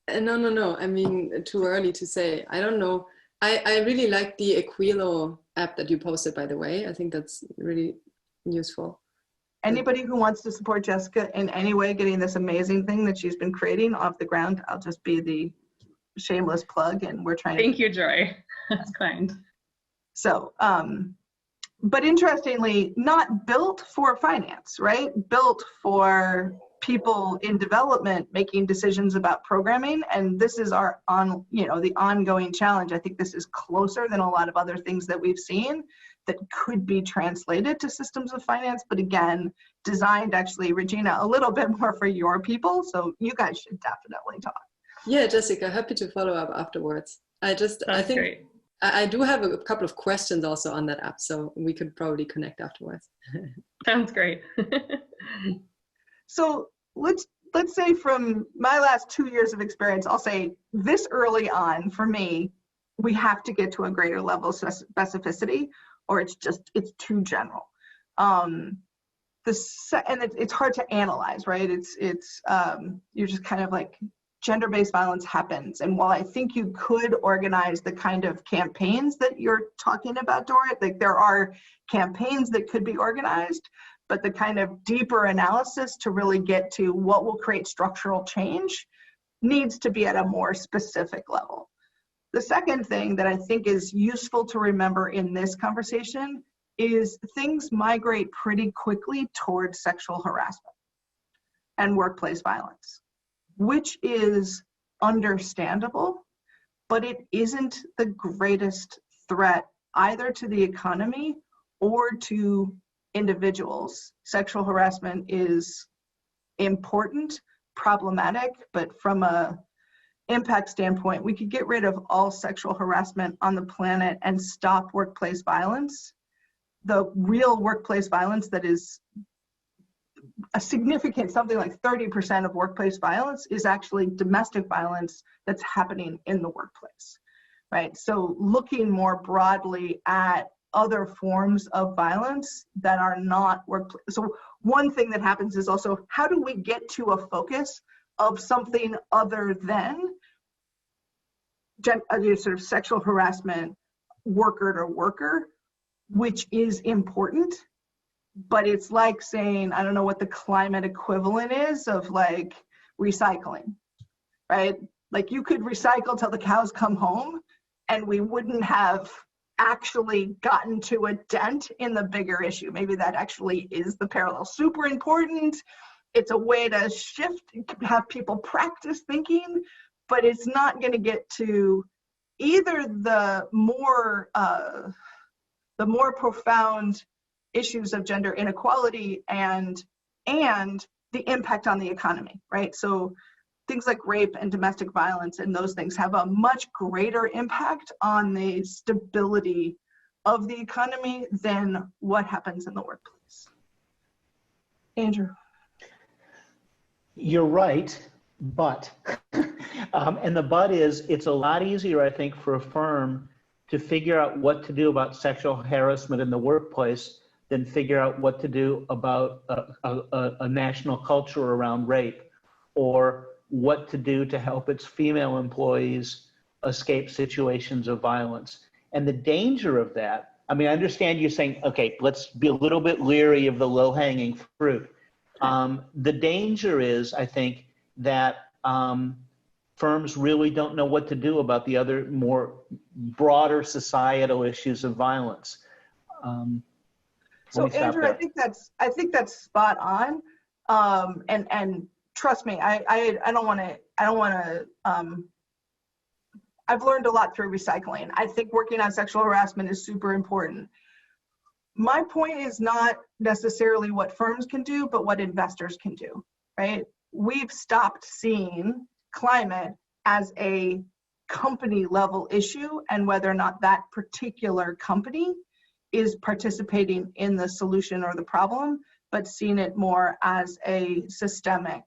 No. I mean, too early to say. I don't know. I really like the Aquilo app that you posted, by the way. I think that's really useful. Anybody who wants to support Jessica in any way getting this amazing thing that she's been creating off the ground, I'll just be the shameless plug, and we're trying. Thank you, Joy. That's kind. So, but interestingly, not built for finance, right? Built for people in development making decisions about programming, and this is the ongoing challenge. I think this is closer than a lot of other things that we've seen that could be translated to systems of finance, but again, designed actually, Regina, a little bit more for your people, so you guys should definitely talk. Yeah, Jessica, happy to follow up afterwards. I think great. I do have a couple of questions also on that app, so we could probably connect afterwards. Sounds great. So let's let's say from my last 2 years of experience, I'll say this early on for me, we have to get to a greater level of specificity, or it's too general. And it's hard to analyze, right? You're just kind of like, gender-based violence happens. And while I think you could organize the kind of campaigns that you're talking about, Dora, like there are campaigns that could be organized, but the kind of deeper analysis to really get to what will create structural change needs to be at a more specific level. The second thing that I think is useful to remember in this conversation is things migrate pretty quickly towards sexual harassment and workplace violence, which is understandable, but it isn't the greatest threat either to the economy or to individuals. Sexual harassment is important, problematic, but from a impact standpoint, we could get rid of all sexual harassment on the planet and stop workplace violence. The real workplace violence that is a significant, something like 30% of workplace violence is actually domestic violence that's happening in the workplace, right? So looking more broadly at other forms of violence that are not workplace. So one thing that happens is also, how do we get to a focus of something other than sort of sexual harassment, worker to worker, which is important, but it's like saying, I don't know what the climate equivalent is of like recycling, right? Like you could recycle till the cows come home and we wouldn't have actually gotten to a dent in the bigger issue. Maybe that actually is the parallel. Super important. It's a way to shift, have people practice thinking, but it's not going to get to either the more profound issues of gender inequality and the impact on the economy, right? So things like rape and domestic violence and those things have a much greater impact on the stability of the economy than what happens in the workplace. Andrew. You're right, but, and the but is, it's a lot easier, I think, for a firm to figure out what to do about sexual harassment in the workplace than figure out what to do about a national culture around rape, or what to do to help its female employees escape situations of violence. And the danger of that, I mean, I understand you saying, okay, let's be a little bit leery of the low-hanging fruit. The danger is, I think, that firms really don't know what to do about the other more broader societal issues of violence. So Andrew, I think that's spot on. And trust me, I don't want to, I've learned a lot through recycling. I think working on sexual harassment is super important. My point is not necessarily what firms can do, but what investors can do, right? We've stopped seeing climate as a company level issue and whether or not that particular company is participating in the solution or the problem, but seeing it more as a systemic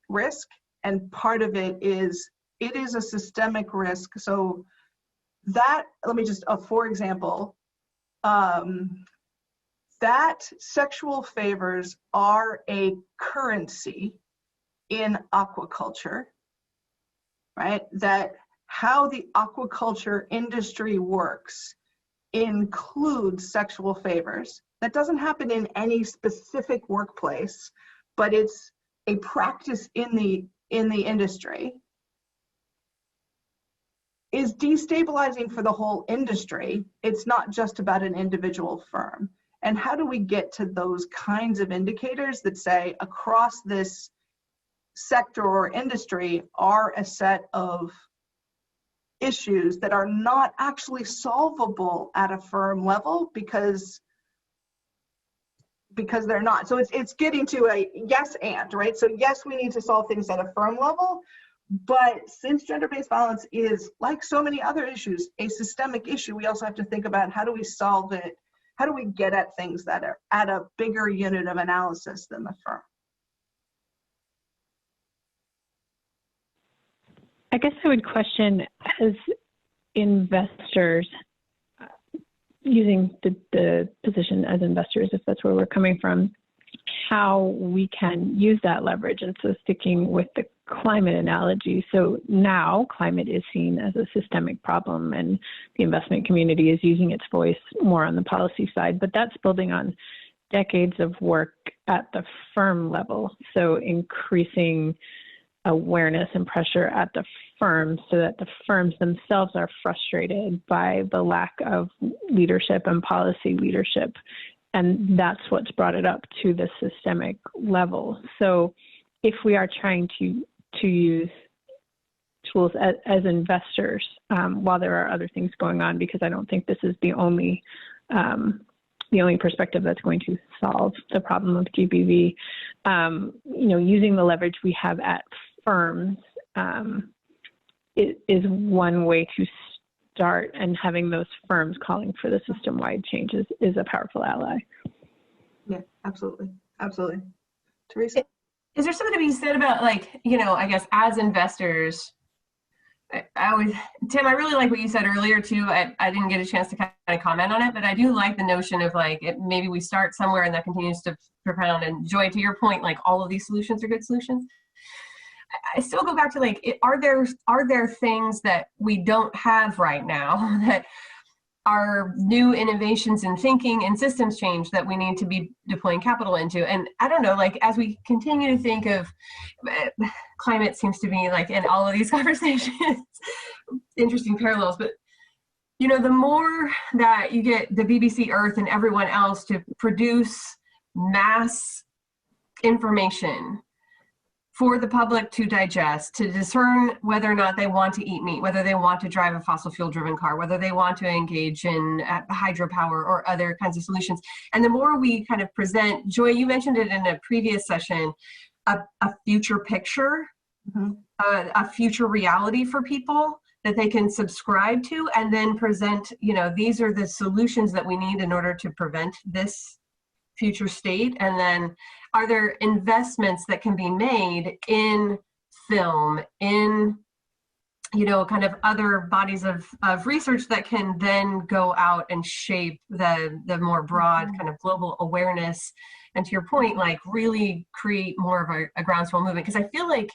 risk. And part of it is a systemic risk. So that, let me just, for example, that sexual favors are a currency in aquaculture, right? That how the aquaculture industry works includes sexual favors. That doesn't happen in any specific workplace, but it's a practice in the industry, is destabilizing for the whole industry. It's not just about an individual firm. And how do we get to those kinds of indicators that say across this sector or industry are a set of issues that are not actually solvable at a firm level because they're not. So it's getting to a yes and, right? So yes, we need to solve things at a firm level, but since gender-based violence is, like so many other issues, a systemic issue, we also have to think about how do we solve it? How do we get at things that are at a bigger unit of analysis than the firm? I guess I would question, as investors, using the position as investors, if that's where we're coming from, how we can use that leverage. And so sticking with the climate analogy, so now climate is seen as a systemic problem and the investment community is using its voice more on the policy side, but that's building on decades of work at the firm level. So increasing awareness and pressure at the firms so that the firms themselves are frustrated by the lack of leadership and policy leadership. And that's what's brought it up to the systemic level. So if we are trying to use tools as investors, while there are other things going on, because I don't think this is the only perspective that's going to solve the problem of GBV, using the leverage we have at firms is one way to start, and having those firms calling for the system-wide changes is a powerful ally. Yeah, absolutely. Absolutely. Teresa? Is there something to be said about, like, I guess as investors, Tim, I really like what you said earlier too. I didn't get a chance to kind of comment on it, but I do like the notion of maybe we start somewhere and that continues to propound. And Joy, to your point, like all of these solutions are good solutions. I still go back to are there things that we don't have right now that are new innovations in thinking and systems change that we need to be deploying capital into? And I don't know, as we continue to think of climate, seems to be in all of these conversations, interesting parallels, but the more that you get the BBC Earth and everyone else to produce mass information for the public to digest, to discern whether or not they want to eat meat, whether they want to drive a fossil fuel driven car, whether they want to engage in hydropower or other kinds of solutions. And the more we kind of present, Joy, you mentioned it in a previous session, a future picture, a future reality for people that they can subscribe to, and then present, these are the solutions that we need in order to prevent this future state. And then are there investments that can be made in film, in kind of other bodies of research that can then go out and shape the more broad kind of global awareness, and to your point, really create more of a groundswell movement? Because I feel like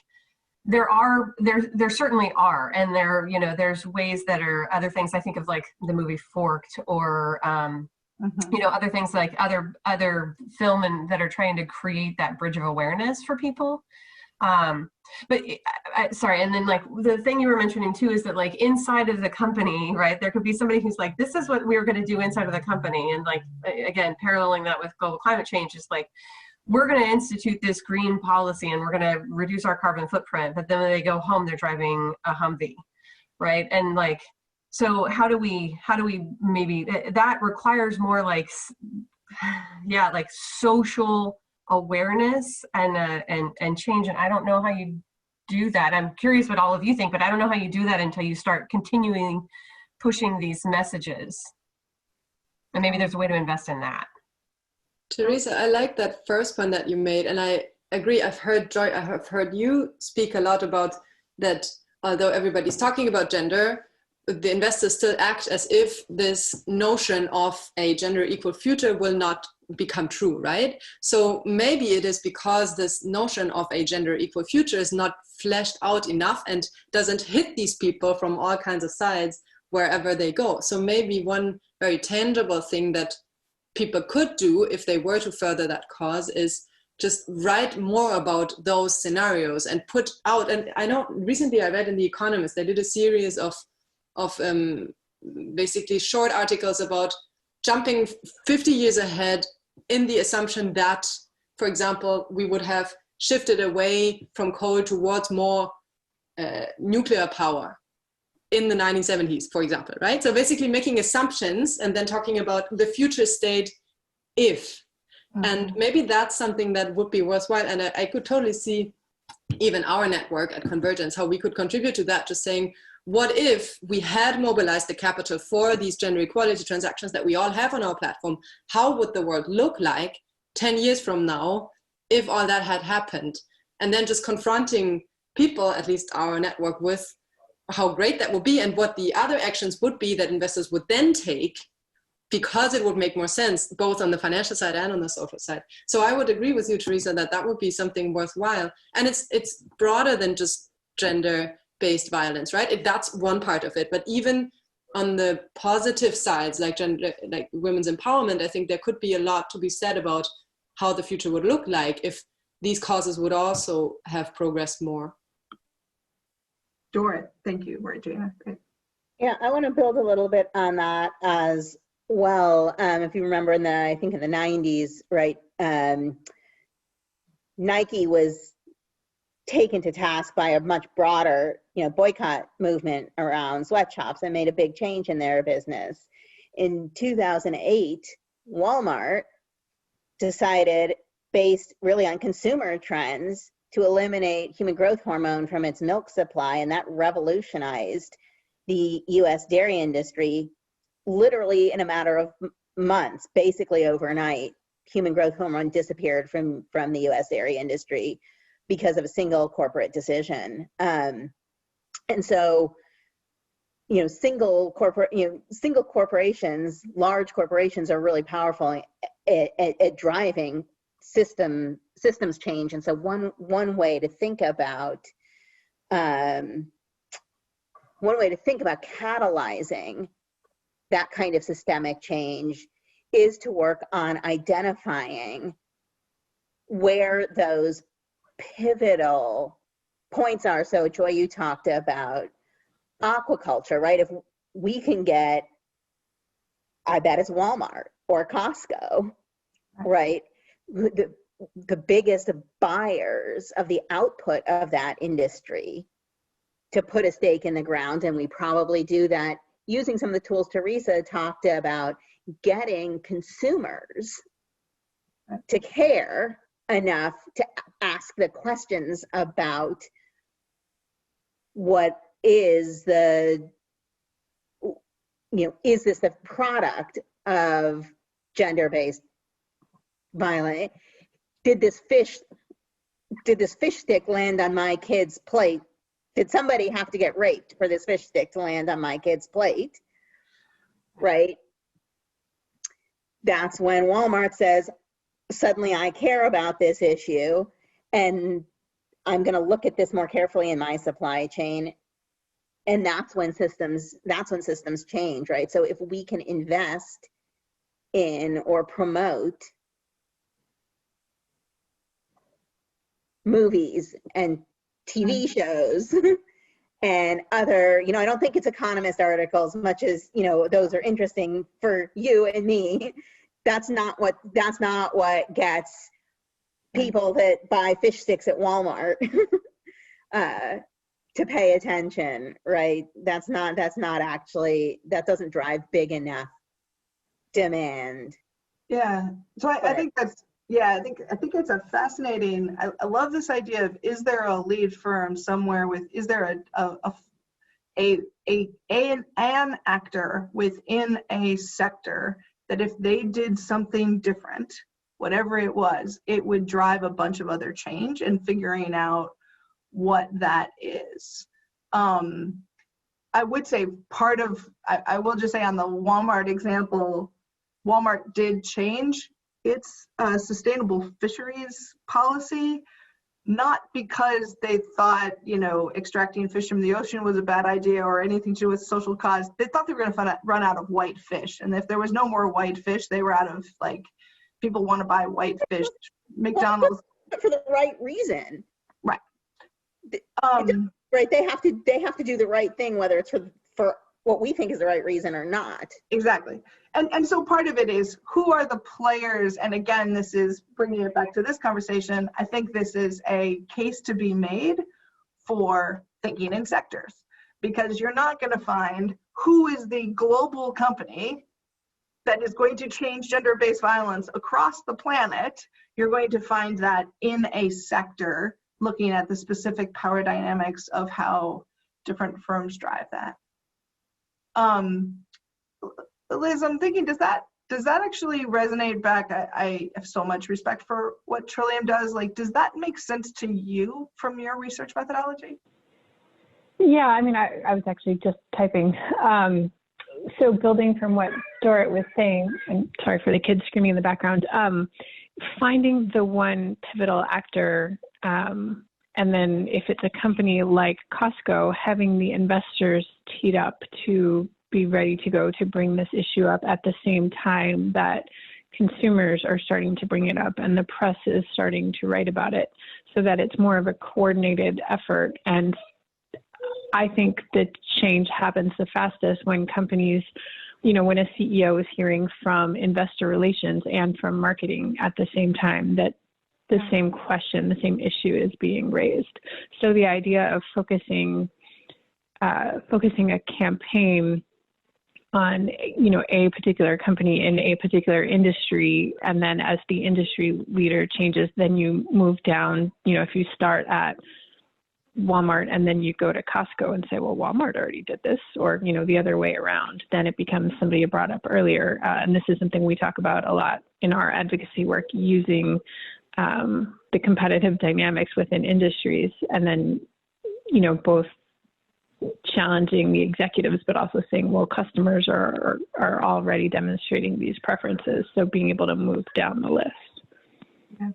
there certainly are, and there's ways that are other things. I think of the movie Forked, or other things like other film and that are trying to create that bridge of awareness for people. Sorry, and then the thing you were mentioning too is that inside of the company, right, there could be somebody who's this is what we're going to do inside of the company, and again, paralleling that with global climate change is we're going to institute this green policy and we're going to reduce our carbon footprint, but then when they go home, they're driving a Humvee, right? And so how do we maybe, that requires more social awareness and change. And I don't know how you do that. I'm curious what all of you think, but I don't know how you do that until you start continuing pushing these messages. And maybe there's a way to invest in that. Teresa, I like that first point that you made, and I agree. I've heard Joy, I have heard you speak a lot about that. Although everybody's talking about gender, the investors still act as if this notion of a gender equal future will not become true, right? So maybe it is because this notion of a gender equal future is not fleshed out enough and doesn't hit these people from all kinds of sides wherever they go. So maybe one very tangible thing that people could do if they were to further that cause is just write more about those scenarios and put out. And I know recently I read in The Economist, they did a series of basically short articles about jumping 50 years ahead in the assumption that, for example, we would have shifted away from coal towards more nuclear power in the 1970s, for example, right? So basically making assumptions and then talking about the future state if. And maybe that's something that would be worthwhile. And I could totally see even our network at Convergence, how we could contribute to that, just saying, what if we had mobilized the capital for these gender equality transactions that we all have on our platform? How would the world look like 10 years from now if all that had happened? And then just confronting people, at least our network, with how great that would be and what the other actions would be that investors would then take, because it would make more sense both on the financial side and on the social side. So I would agree with you, Teresa, that that would be something worthwhile. And it's broader than just gender-based violence, right? If that's one part of it, but even on the positive sides, like gender, like women's empowerment, I think there could be a lot to be said about how the future would look like if these causes would also have progressed more. Dorit, thank you, Regina. Yeah, I want to build a little bit on that as well. If you remember I think in the 90s, right, Nike was taken to task by a much broader, boycott movement around sweatshops and made a big change in their business. In 2008, Walmart decided, based really on consumer trends, to eliminate human growth hormone from its milk supply, and that revolutionized the US dairy industry literally in a matter of months, basically overnight. Human growth hormone disappeared from the US dairy industry because of a single corporate decision. And so, single corporations, large corporations are really powerful at driving systems change. And so one way to think about catalyzing that kind of systemic change is to work on identifying where those pivotal points are. So Joy, you talked about aquaculture, right? If we can get, I bet it's Walmart or Costco, right? The biggest buyers of the output of that industry to put a stake in the ground. And we probably do that using some of the tools Teresa talked about, getting consumers to care enough to ask the questions about what is is this the product of gender-based violence? Did this fish stick land on my kid's plate? Did somebody have to get raped for this fish stick to land on my kid's plate? Right? That's when Walmart says, suddenly I care about this issue and I'm going to look at this more carefully in my supply chain. And that's when systems change, right? So if we can invest in or promote movies and TV shows and other, I don't think it's economist articles, much as, those are interesting for you and me. That's not what gets people that buy fish sticks at Walmart to pay attention, right? That doesn't drive big enough demand. Yeah, so I think that's, I think it's a fascinating, I love this idea of, is there a lead firm somewhere is there an actor within a sector that if they did something different, whatever it was, it would drive a bunch of other change and figuring out what that is. I would say I will just say on the Walmart example, Walmart did change its sustainable fisheries policy, not because they thought, extracting fish from the ocean was a bad idea or anything to do with social cause. They thought they were going to run out of white fish. And if there was no more white fish, they were out of, people want to buy white fish. McDonald's. For the right reason. Right. Right. They have to do the right thing, whether it's for what we think is the right reason or not. Exactly. And so part of it is, who are the players? And again, this is bringing it back to this conversation. I think this is a case to be made for thinking in sectors, because you're not going to find who is the global company that is going to change gender-based violence across the planet. You're going to find that in a sector, looking at the specific power dynamics of how different firms drive that. Liz, I'm thinking, does that actually resonate back? I have so much respect for what Trillium does. Does that make sense to you from your research methodology? Yeah, I mean, I was actually just typing. So building from what Dorrit was saying, and sorry for the kids screaming in the background, finding the one pivotal actor, and then if it's a company like Costco, having the investors teed up to be ready to go to bring this issue up at the same time that consumers are starting to bring it up and the press is starting to write about it, so that it's more of a coordinated effort. And I think that change happens the fastest when companies, you know, when a CEO is hearing from investor relations and from marketing at the same time that the same question, the same issue is being raised. So the idea of focusing a campaign on, you know, a particular company in a particular industry, and then as the industry leader changes, then you move down, you know, if you start at Walmart and then you go to Costco and say, well, Walmart already did this, or, you know, the other way around, then it becomes somebody brought up earlier. And this is something we talk about a lot in our advocacy work, using the competitive dynamics within industries, and then, you know, both challenging the executives, but also saying, well, customers are already demonstrating these preferences. So being able to move down the list. Yeah.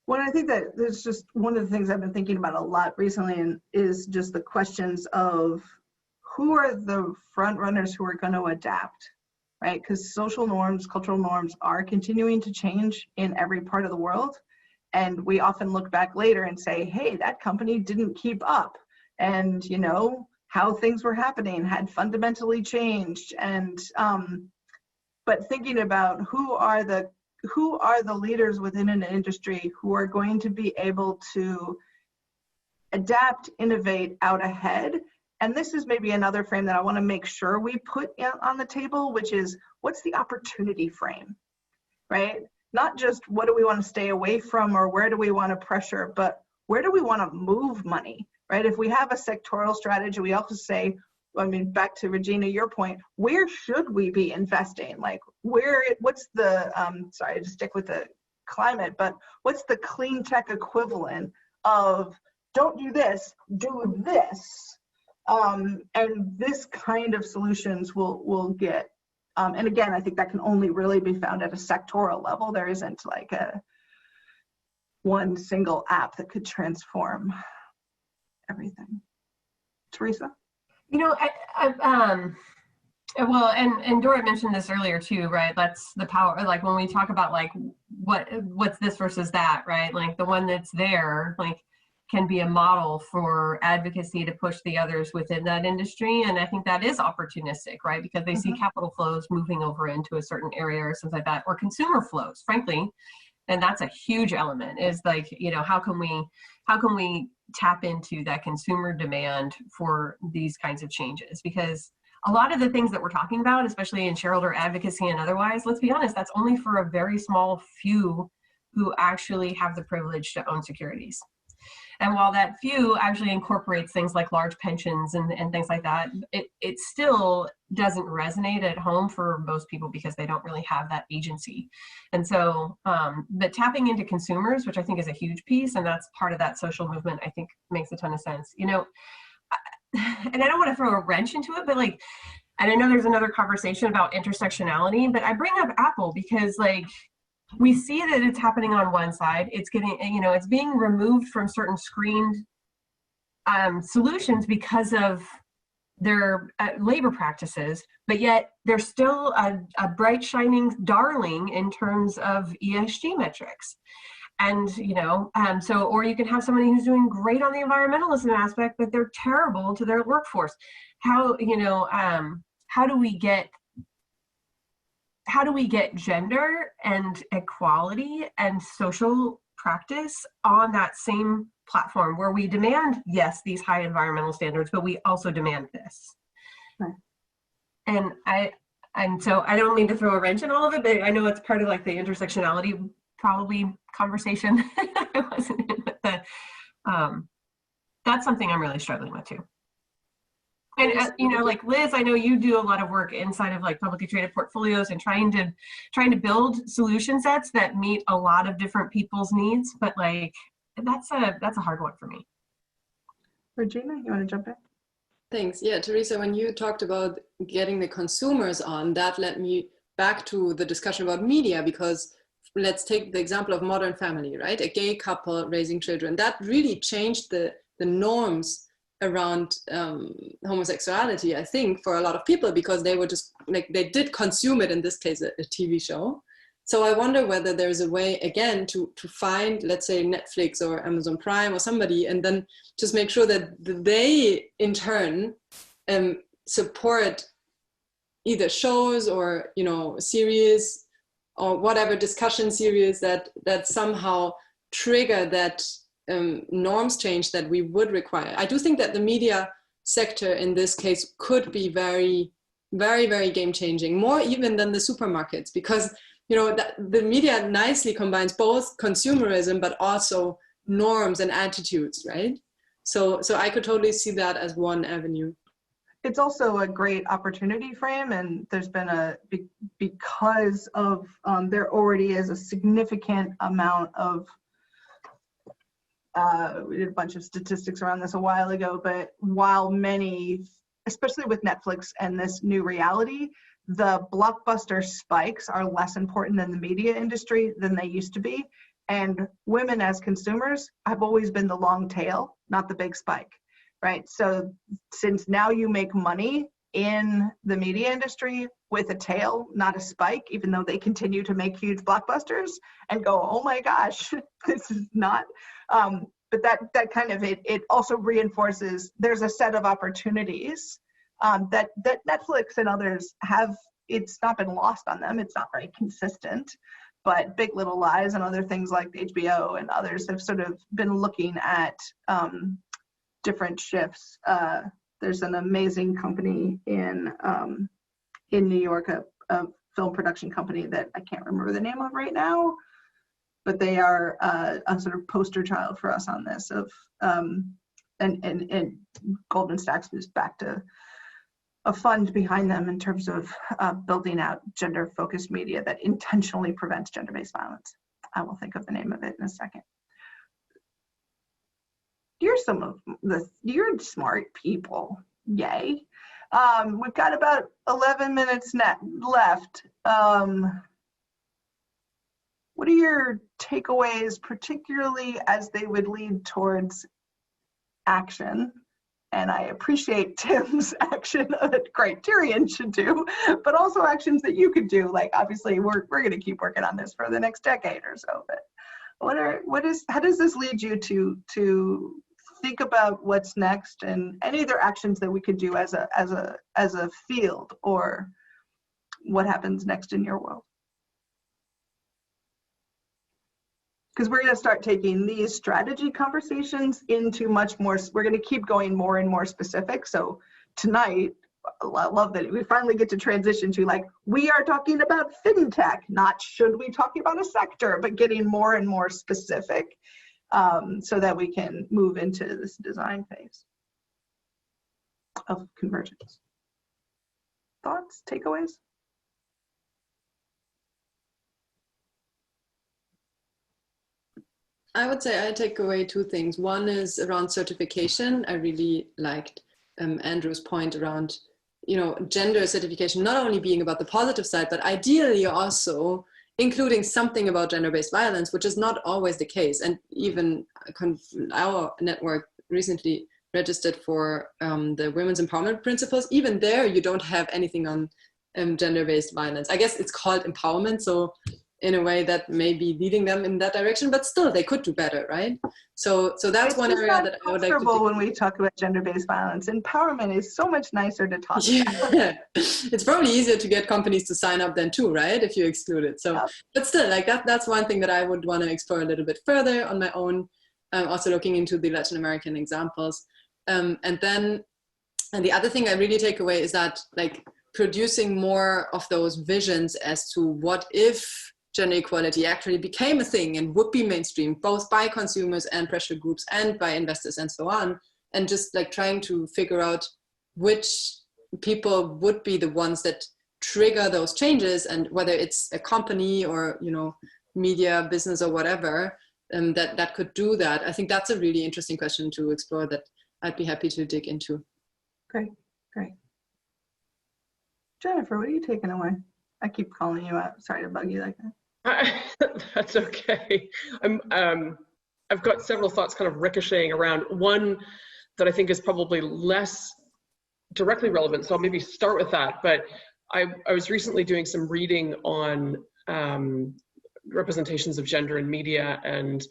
Well, I think that there's just one of the things I've been thinking about a lot recently, and is just the questions of who are the front runners who are going to adapt, right? Because social norms, cultural norms are continuing to change in every part of the world. And we often look back later and say, hey, that company didn't keep up. And, you know, how things were happening had fundamentally changed. And, but thinking about who are the leaders within an industry who are going to be able to adapt, innovate out ahead. And this is maybe another frame that I want to make sure we put on the table, which is, what's the opportunity frame, right? Not just what do we want to stay away from or where do we want to pressure, but where do we want to move money, right? If we have a sectoral strategy, we also say, I mean, back to Regina, your point, where should we be investing? Like what's the, sorry, to stick with the climate, but what's the clean tech equivalent of don't do this, do this? And this kind of solutions will get, and again, I think that can only really be found at a sectoral level. There isn't like one single app that could transform everything. Teresa? You know, well, and Dora mentioned this earlier too, right? That's the power, like when we talk about like, what's this versus that, right? Like the one that's there, like can be a model for advocacy to push the others within that industry. And I think that is opportunistic, right? Because they see capital flows moving over into a certain area or something like that, or consumer flows, frankly. And that's a huge element, is like, you know, how can we tap into that consumer demand for these kinds of changes? Because a lot of the things that we're talking about, especially in shareholder advocacy and otherwise, let's be honest, that's only for a very small few who actually have the privilege to own securities. And while that few actually incorporates things like large pensions and things like that, it still doesn't resonate at home for most people because they don't really have that agency. And so, but tapping into consumers, which I think is a huge piece, and that's part of that social movement, I think makes a ton of sense. You know, and I don't want to throw a wrench into it, but like, and I know there's another conversation about intersectionality, but I bring up Apple because like, we see that it's happening on one side. It's getting, you know, it's being removed from certain screened solutions because of their labor practices, but yet they're still a bright shining darling in terms of ESG metrics. And, you know, so, or you can have somebody who's doing great on the environmentalism aspect, but they're terrible to their workforce. How, you know, how do we get gender and equality and social practice on that same platform where we demand, yes, these high environmental standards, but we also demand this? Right. And so I don't mean to throw a wrench in all of it, but I know it's part of like the intersectionality probably conversation I wasn't in, but that's something I'm really struggling with too. And you know, like Liz, I know you do a lot of work inside of like publicly traded portfolios and trying to build solution sets that meet a lot of different people's needs. But like, that's a hard one for me. Regina, you want to jump in? Thanks. Yeah, Teresa, when you talked about getting the consumers on, that led me back to the discussion about media, because let's take the example of Modern Family, right? A gay couple raising children. That really changed the norms around homosexuality, I think, for a lot of people, because they were just like, they did consume it, in this case, a TV show. So I wonder whether there's a way, again, to find, let's say, Netflix or Amazon Prime or somebody, and then just make sure that they, in turn, support either shows or, you know, series or whatever discussion series that somehow trigger that norms change that we would require. I do think that the media sector in this case could be very, very, very game changing, more even than the supermarkets, because you know, the media nicely combines both consumerism, but also norms and attitudes, right? So I could totally see that as one avenue. It's also a great opportunity frame, and there's been because of, there already is a significant amount of, we did a bunch of statistics around this a while ago, but while many, especially with Netflix and this new reality, the blockbuster spikes are less important in the media industry than they used to be. And women as consumers have always been the long tail, not the big spike, right? So since now you make money in the media industry with a tail, not a spike, even though they continue to make huge blockbusters and go, oh my gosh, this is not, but that kind of, it also reinforces there's a set of opportunities that Netflix and others have. It's not been lost on them. It's not very consistent, but Big Little Lies and other things like HBO and others have sort of been looking at different shifts. There's an amazing company in New York, a film production company that I can't remember the name of right now, but they are a sort of poster child for us on this. And Goldman Sachs is back to a fund behind them in terms of building out gender-focused media that intentionally prevents gender-based violence. I will think of the name of it in a second. You're you're smart people, yay. We've got about 11 minutes left. What are your takeaways, particularly as they would lead towards action? And I appreciate Tim's action that Criterion should do, but also actions that you could do. Like, obviously, we're going to keep working on this for the next decade or so. But how does this lead you to think about what's next, and any other actions that we could do as a field, or what happens next in your world? Because we're going to start taking these strategy conversations into much more, we're going to keep going more and more specific. So tonight, I love that we finally get to transition to, like, we are talking about fintech, not should we talk about a sector, but getting more and more specific so that we can move into this design phase of convergence. Thoughts, takeaways? I would say I take away two things. One is around certification. I really liked Andrew's point around, you know, gender certification, not only being about the positive side, but ideally also including something about gender-based violence, which is not always the case. And even our network recently registered for the Women's Empowerment Principles. Even there, you don't have anything on gender-based violence. I guess it's called empowerment, so in a way that may be leading them in that direction, but still they could do better, right? So that's one area that I would like to when we talk about gender-based violence. Empowerment is so much nicer to talk about. It's probably easier to get companies to sign up than two, right? If you exclude it. So, but still, like that's one thing that I would want to explore a little bit further on my own. Also looking into the Latin American examples. And the other thing I really take away is that, like, producing more of those visions as to what if gender equality actually became a thing and would be mainstream, both by consumers and pressure groups and by investors and so on, and just like trying to figure out which people would be the ones that trigger those changes, and whether it's a company or, you know, media, business or whatever, that could do that. I think that's a really interesting question to explore that I'd be happy to dig into. Great, great. Jennifer, what are you taking away? I keep calling you out. Sorry to bug you like that. That's okay. I've got several thoughts kind of ricocheting around. One that I think is probably less directly relevant, so I'll maybe start with that. But I was recently doing some reading on representations of gender in media, and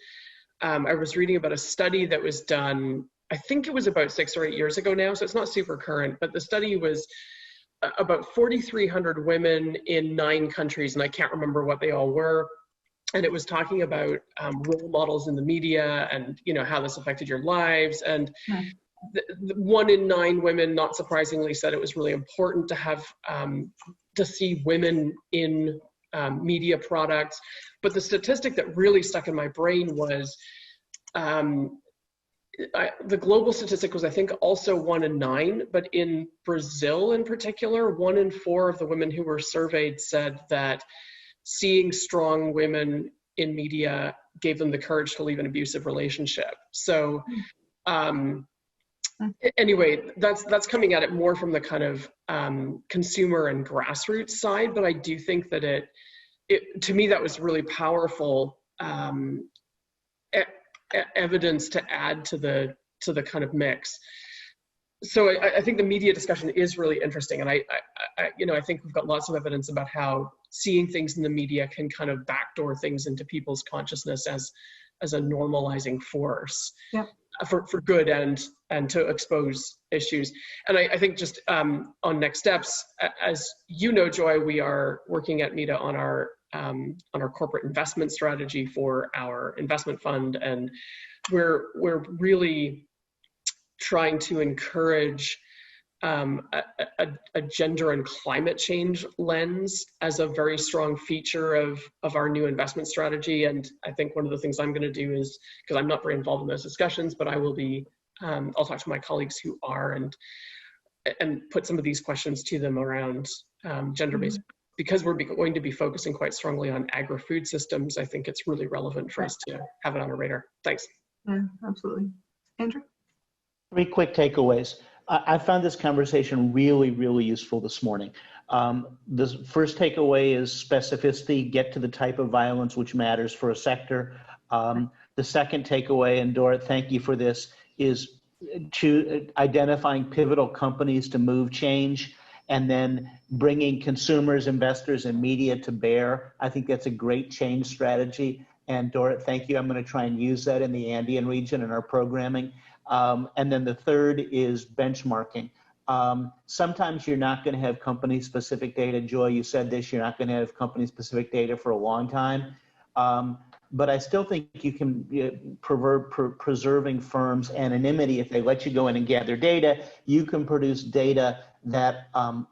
I was reading about a study that was done, I think it was about 6 or 8 years ago now, so it's not super current, but the study was about 4,300 women in 9 countries, and I can't remember what they all were. And it was talking about role models in the media and, you know, how this affected your lives. And the 1 in 9 women, not surprisingly, said it was really important to have to see women in media products. But the statistic that really stuck in my brain was the global statistic was, I think, also 1 in 9, but in Brazil in particular, 1 in 4 of the women who were surveyed said that seeing strong women in media gave them the courage to leave an abusive relationship. So anyway, that's coming at it more from the kind of consumer and grassroots side, but I do think that it to me, that was really powerful evidence to add to the kind of mix. So I think the media discussion is really interesting, and I think we've got lots of evidence about how seeing things in the media can kind of backdoor things into people's consciousness as a normalizing force. Yep. For good and to expose issues. And I think just on next steps, as you know, Joy, we are working at MEDA on our corporate investment strategy for our investment fund, and we're really trying to encourage a gender and climate change lens as a very strong feature of our new investment strategy. And I think one of the things I'm going to do is, because I'm not very involved in those discussions, but I will be, I'll talk to my colleagues who are and put some of these questions to them around gender-based. Because we're going to be focusing quite strongly on agri-food systems, I think it's really relevant for us to have it on our radar. Thanks. Yeah, absolutely. Andrew? 3 quick takeaways. I found this conversation really, really useful this morning. The first takeaway is specificity, get to the type of violence which matters for a sector. The second takeaway, and Dorrit, thank you for this, is identifying pivotal companies to move change and then bringing consumers, investors, and media to bear. I think that's a great change strategy. And Dorrit, thank you. I'm going to try and use that in the Andean region in our programming. And then the third is benchmarking. Sometimes you're not going to have company-specific data. Joy, you said this, you're not going to have company-specific data for a long time. But I still think you can preserving firms' anonymity. If they let you go in and gather data, you can produce data that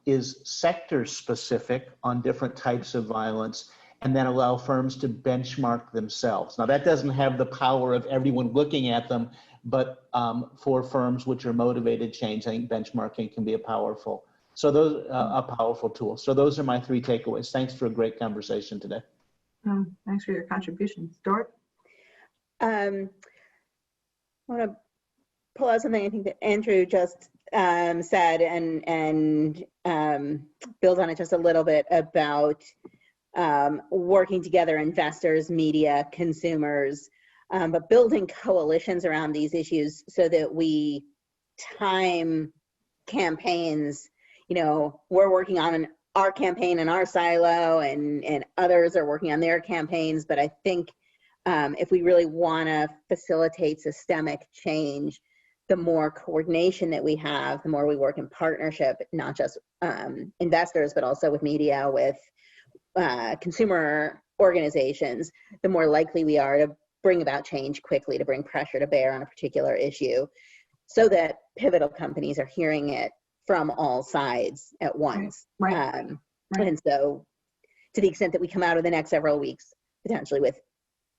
is sector-specific on different types of violence, and then allow firms to benchmark themselves. Now, that doesn't have the power of everyone looking at them, but for firms which are motivated change, I think benchmarking can be a powerful tool. So those are my 3 takeaways. Thanks for a great conversation today. Thanks for your contributions. Dorrit? I want to pull out something I think that Andrew just said and build on it just a little bit about working together, investors, media, consumers, but building coalitions around these issues so that we time campaigns. You know, we're working on our campaign in our silo, and others are working on their campaigns. But I think if we really want to facilitate systemic change, the more coordination that we have, the more we work in partnership, not just investors, but also with media, with consumer organizations, the more likely we are to bring about change quickly, to bring pressure to bear on a particular issue, so that pivotal companies are hearing it from all sides at once. Right. And so to the extent that we come out of the next several weeks, potentially with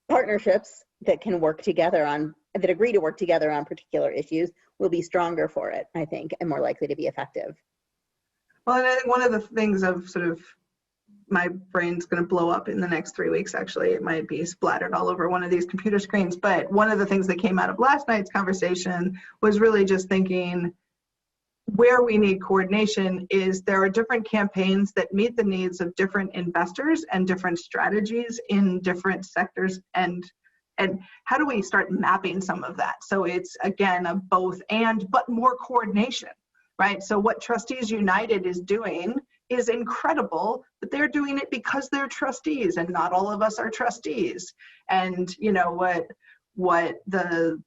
partnerships that can work together on, that agree to work together on particular issues, we'll be stronger for it, I think, and more likely to be effective. Well, and I think one of the things of sort of my brain's going to blow up in the next 3 weeks. Actually, it might be splattered all over one of these computer screens. But one of the things that came out of last night's conversation was really just thinking where we need coordination is there are different campaigns that meet the needs of different investors and different strategies in different sectors, and how do we start mapping some of that? So it's, again, a both and, but more coordination, right? So what Trustees United is doing is incredible, but they're doing it because they're trustees, and not all of us are trustees. And you know what the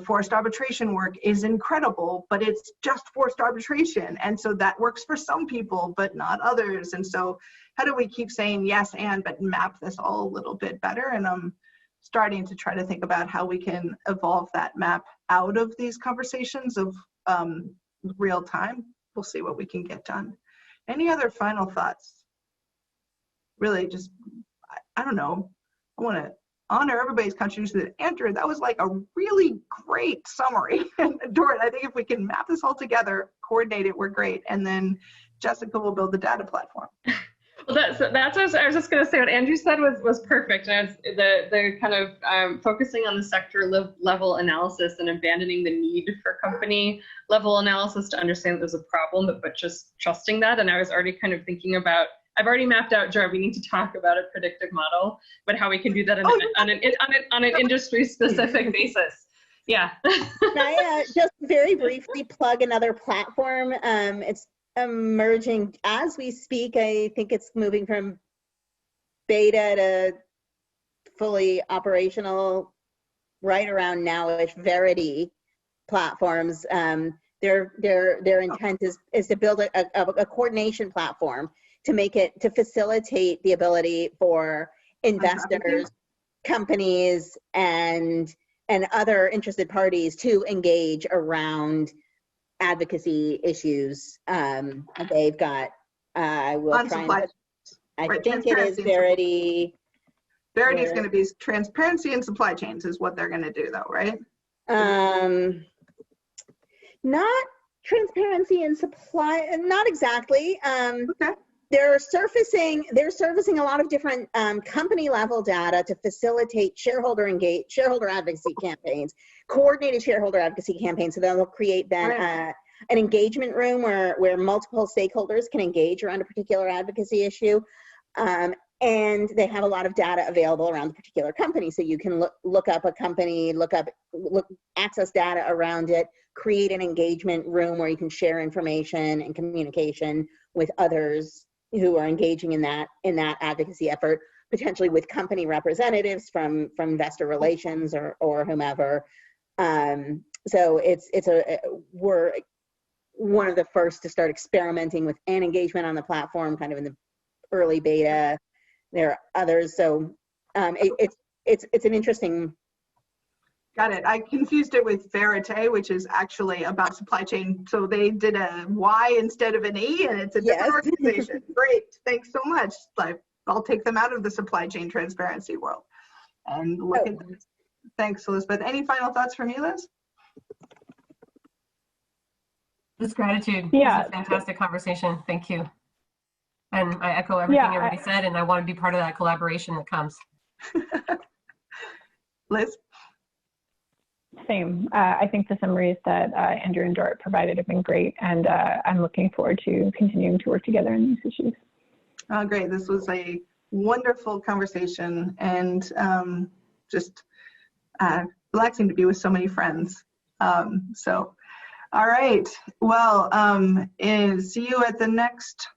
forced arbitration work is incredible, but it's just forced arbitration, and so that works for some people but not others. And so how do we keep saying yes and but map this all a little bit better? And I'm starting to try to think about how we can evolve that map out of these conversations of real time. We'll see what we can get done. Any other final thoughts? Really just, I don't know, I want to honor everybody's contribution. Andrew, that was like a really great summary. And Doran, I think if we can map this all together, coordinate it, we're great. And then Jessica will build the data platform. Well, that's what I was just going to say. What Andrew said was perfect. And the kind of focusing on the sector level analysis and abandoning the need for company level analysis to understand that there's a problem, but just trusting that. And I was already kind of thinking about, I've already mapped out, Jar, we need to talk about a predictive model, but how we can do that on an industry specific basis. Yeah. Can I just very briefly plug another platform? It's emerging as we speak. I think it's moving from beta to fully operational right around now-ish. Verity platforms. Their intent is to build a coordination platform to facilitate the ability for investors, companies, and other interested parties to engage around advocacy issues. They've got, I will try and, I think it is Verity. Verity is going to be transparency and supply chains is what they're going to do though, right? Not transparency and supply, not exactly. Okay. They're surfacing a lot of different company level data to facilitate shareholder advocacy campaigns, coordinated shareholder advocacy campaigns. So they'll create then an engagement room where multiple stakeholders can engage around a particular advocacy issue. And they have a lot of data available around the particular company. So you can look up a company, access data around it, create an engagement room where you can share information and communication with others who are engaging in that advocacy effort, potentially with company representatives from investor relations or whomever. So we're one of the first to start experimenting with an engagement on the platform, kind of in the early beta. There are others, so it's an interesting. Got it. I confused it with Verite, which is actually about supply chain. So they did a Y instead of an E, and it's a different organization. Great. Thanks so much. I'll take them out of the supply chain transparency world and look at this. Thanks, Elizabeth. Any final thoughts from you, Liz? Just gratitude. Yeah. This is a fantastic conversation. Thank you. And I echo everything everybody said, and I want to be part of that collaboration that comes. Liz? Same. I think the summaries that Andrew and Dorit provided have been great, and I'm looking forward to continuing to work together on these issues. Oh, great. This was a wonderful conversation, and just relaxing to be with so many friends. So, all right. Well, see you at the next,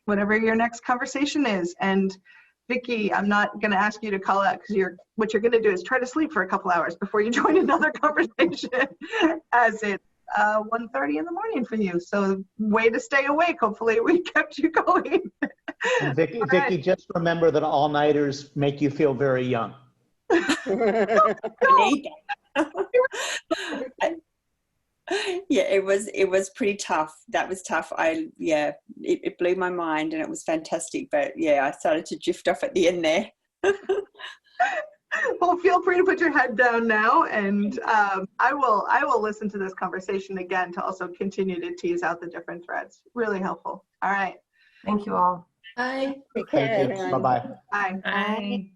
whatever your next conversation is. And Vicki, I'm not going to ask you to call out because what you're going to do is try to sleep for a couple hours before you join another conversation, as it's 1:30 in the morning for you. So way to stay awake. Hopefully we kept you going. And Vicki, just remember that all-nighters make you feel very young. Yeah, it was pretty tough. That was tough. It blew my mind, and it was fantastic. But yeah, I started to drift off at the end there. Well, feel free to put your head down now, and I will listen to this conversation again to also continue to tease out the different threads. Really helpful. All right. Thank you all. Bye. Take care, Thank you. everyone. Bye-bye. Bye. Bye.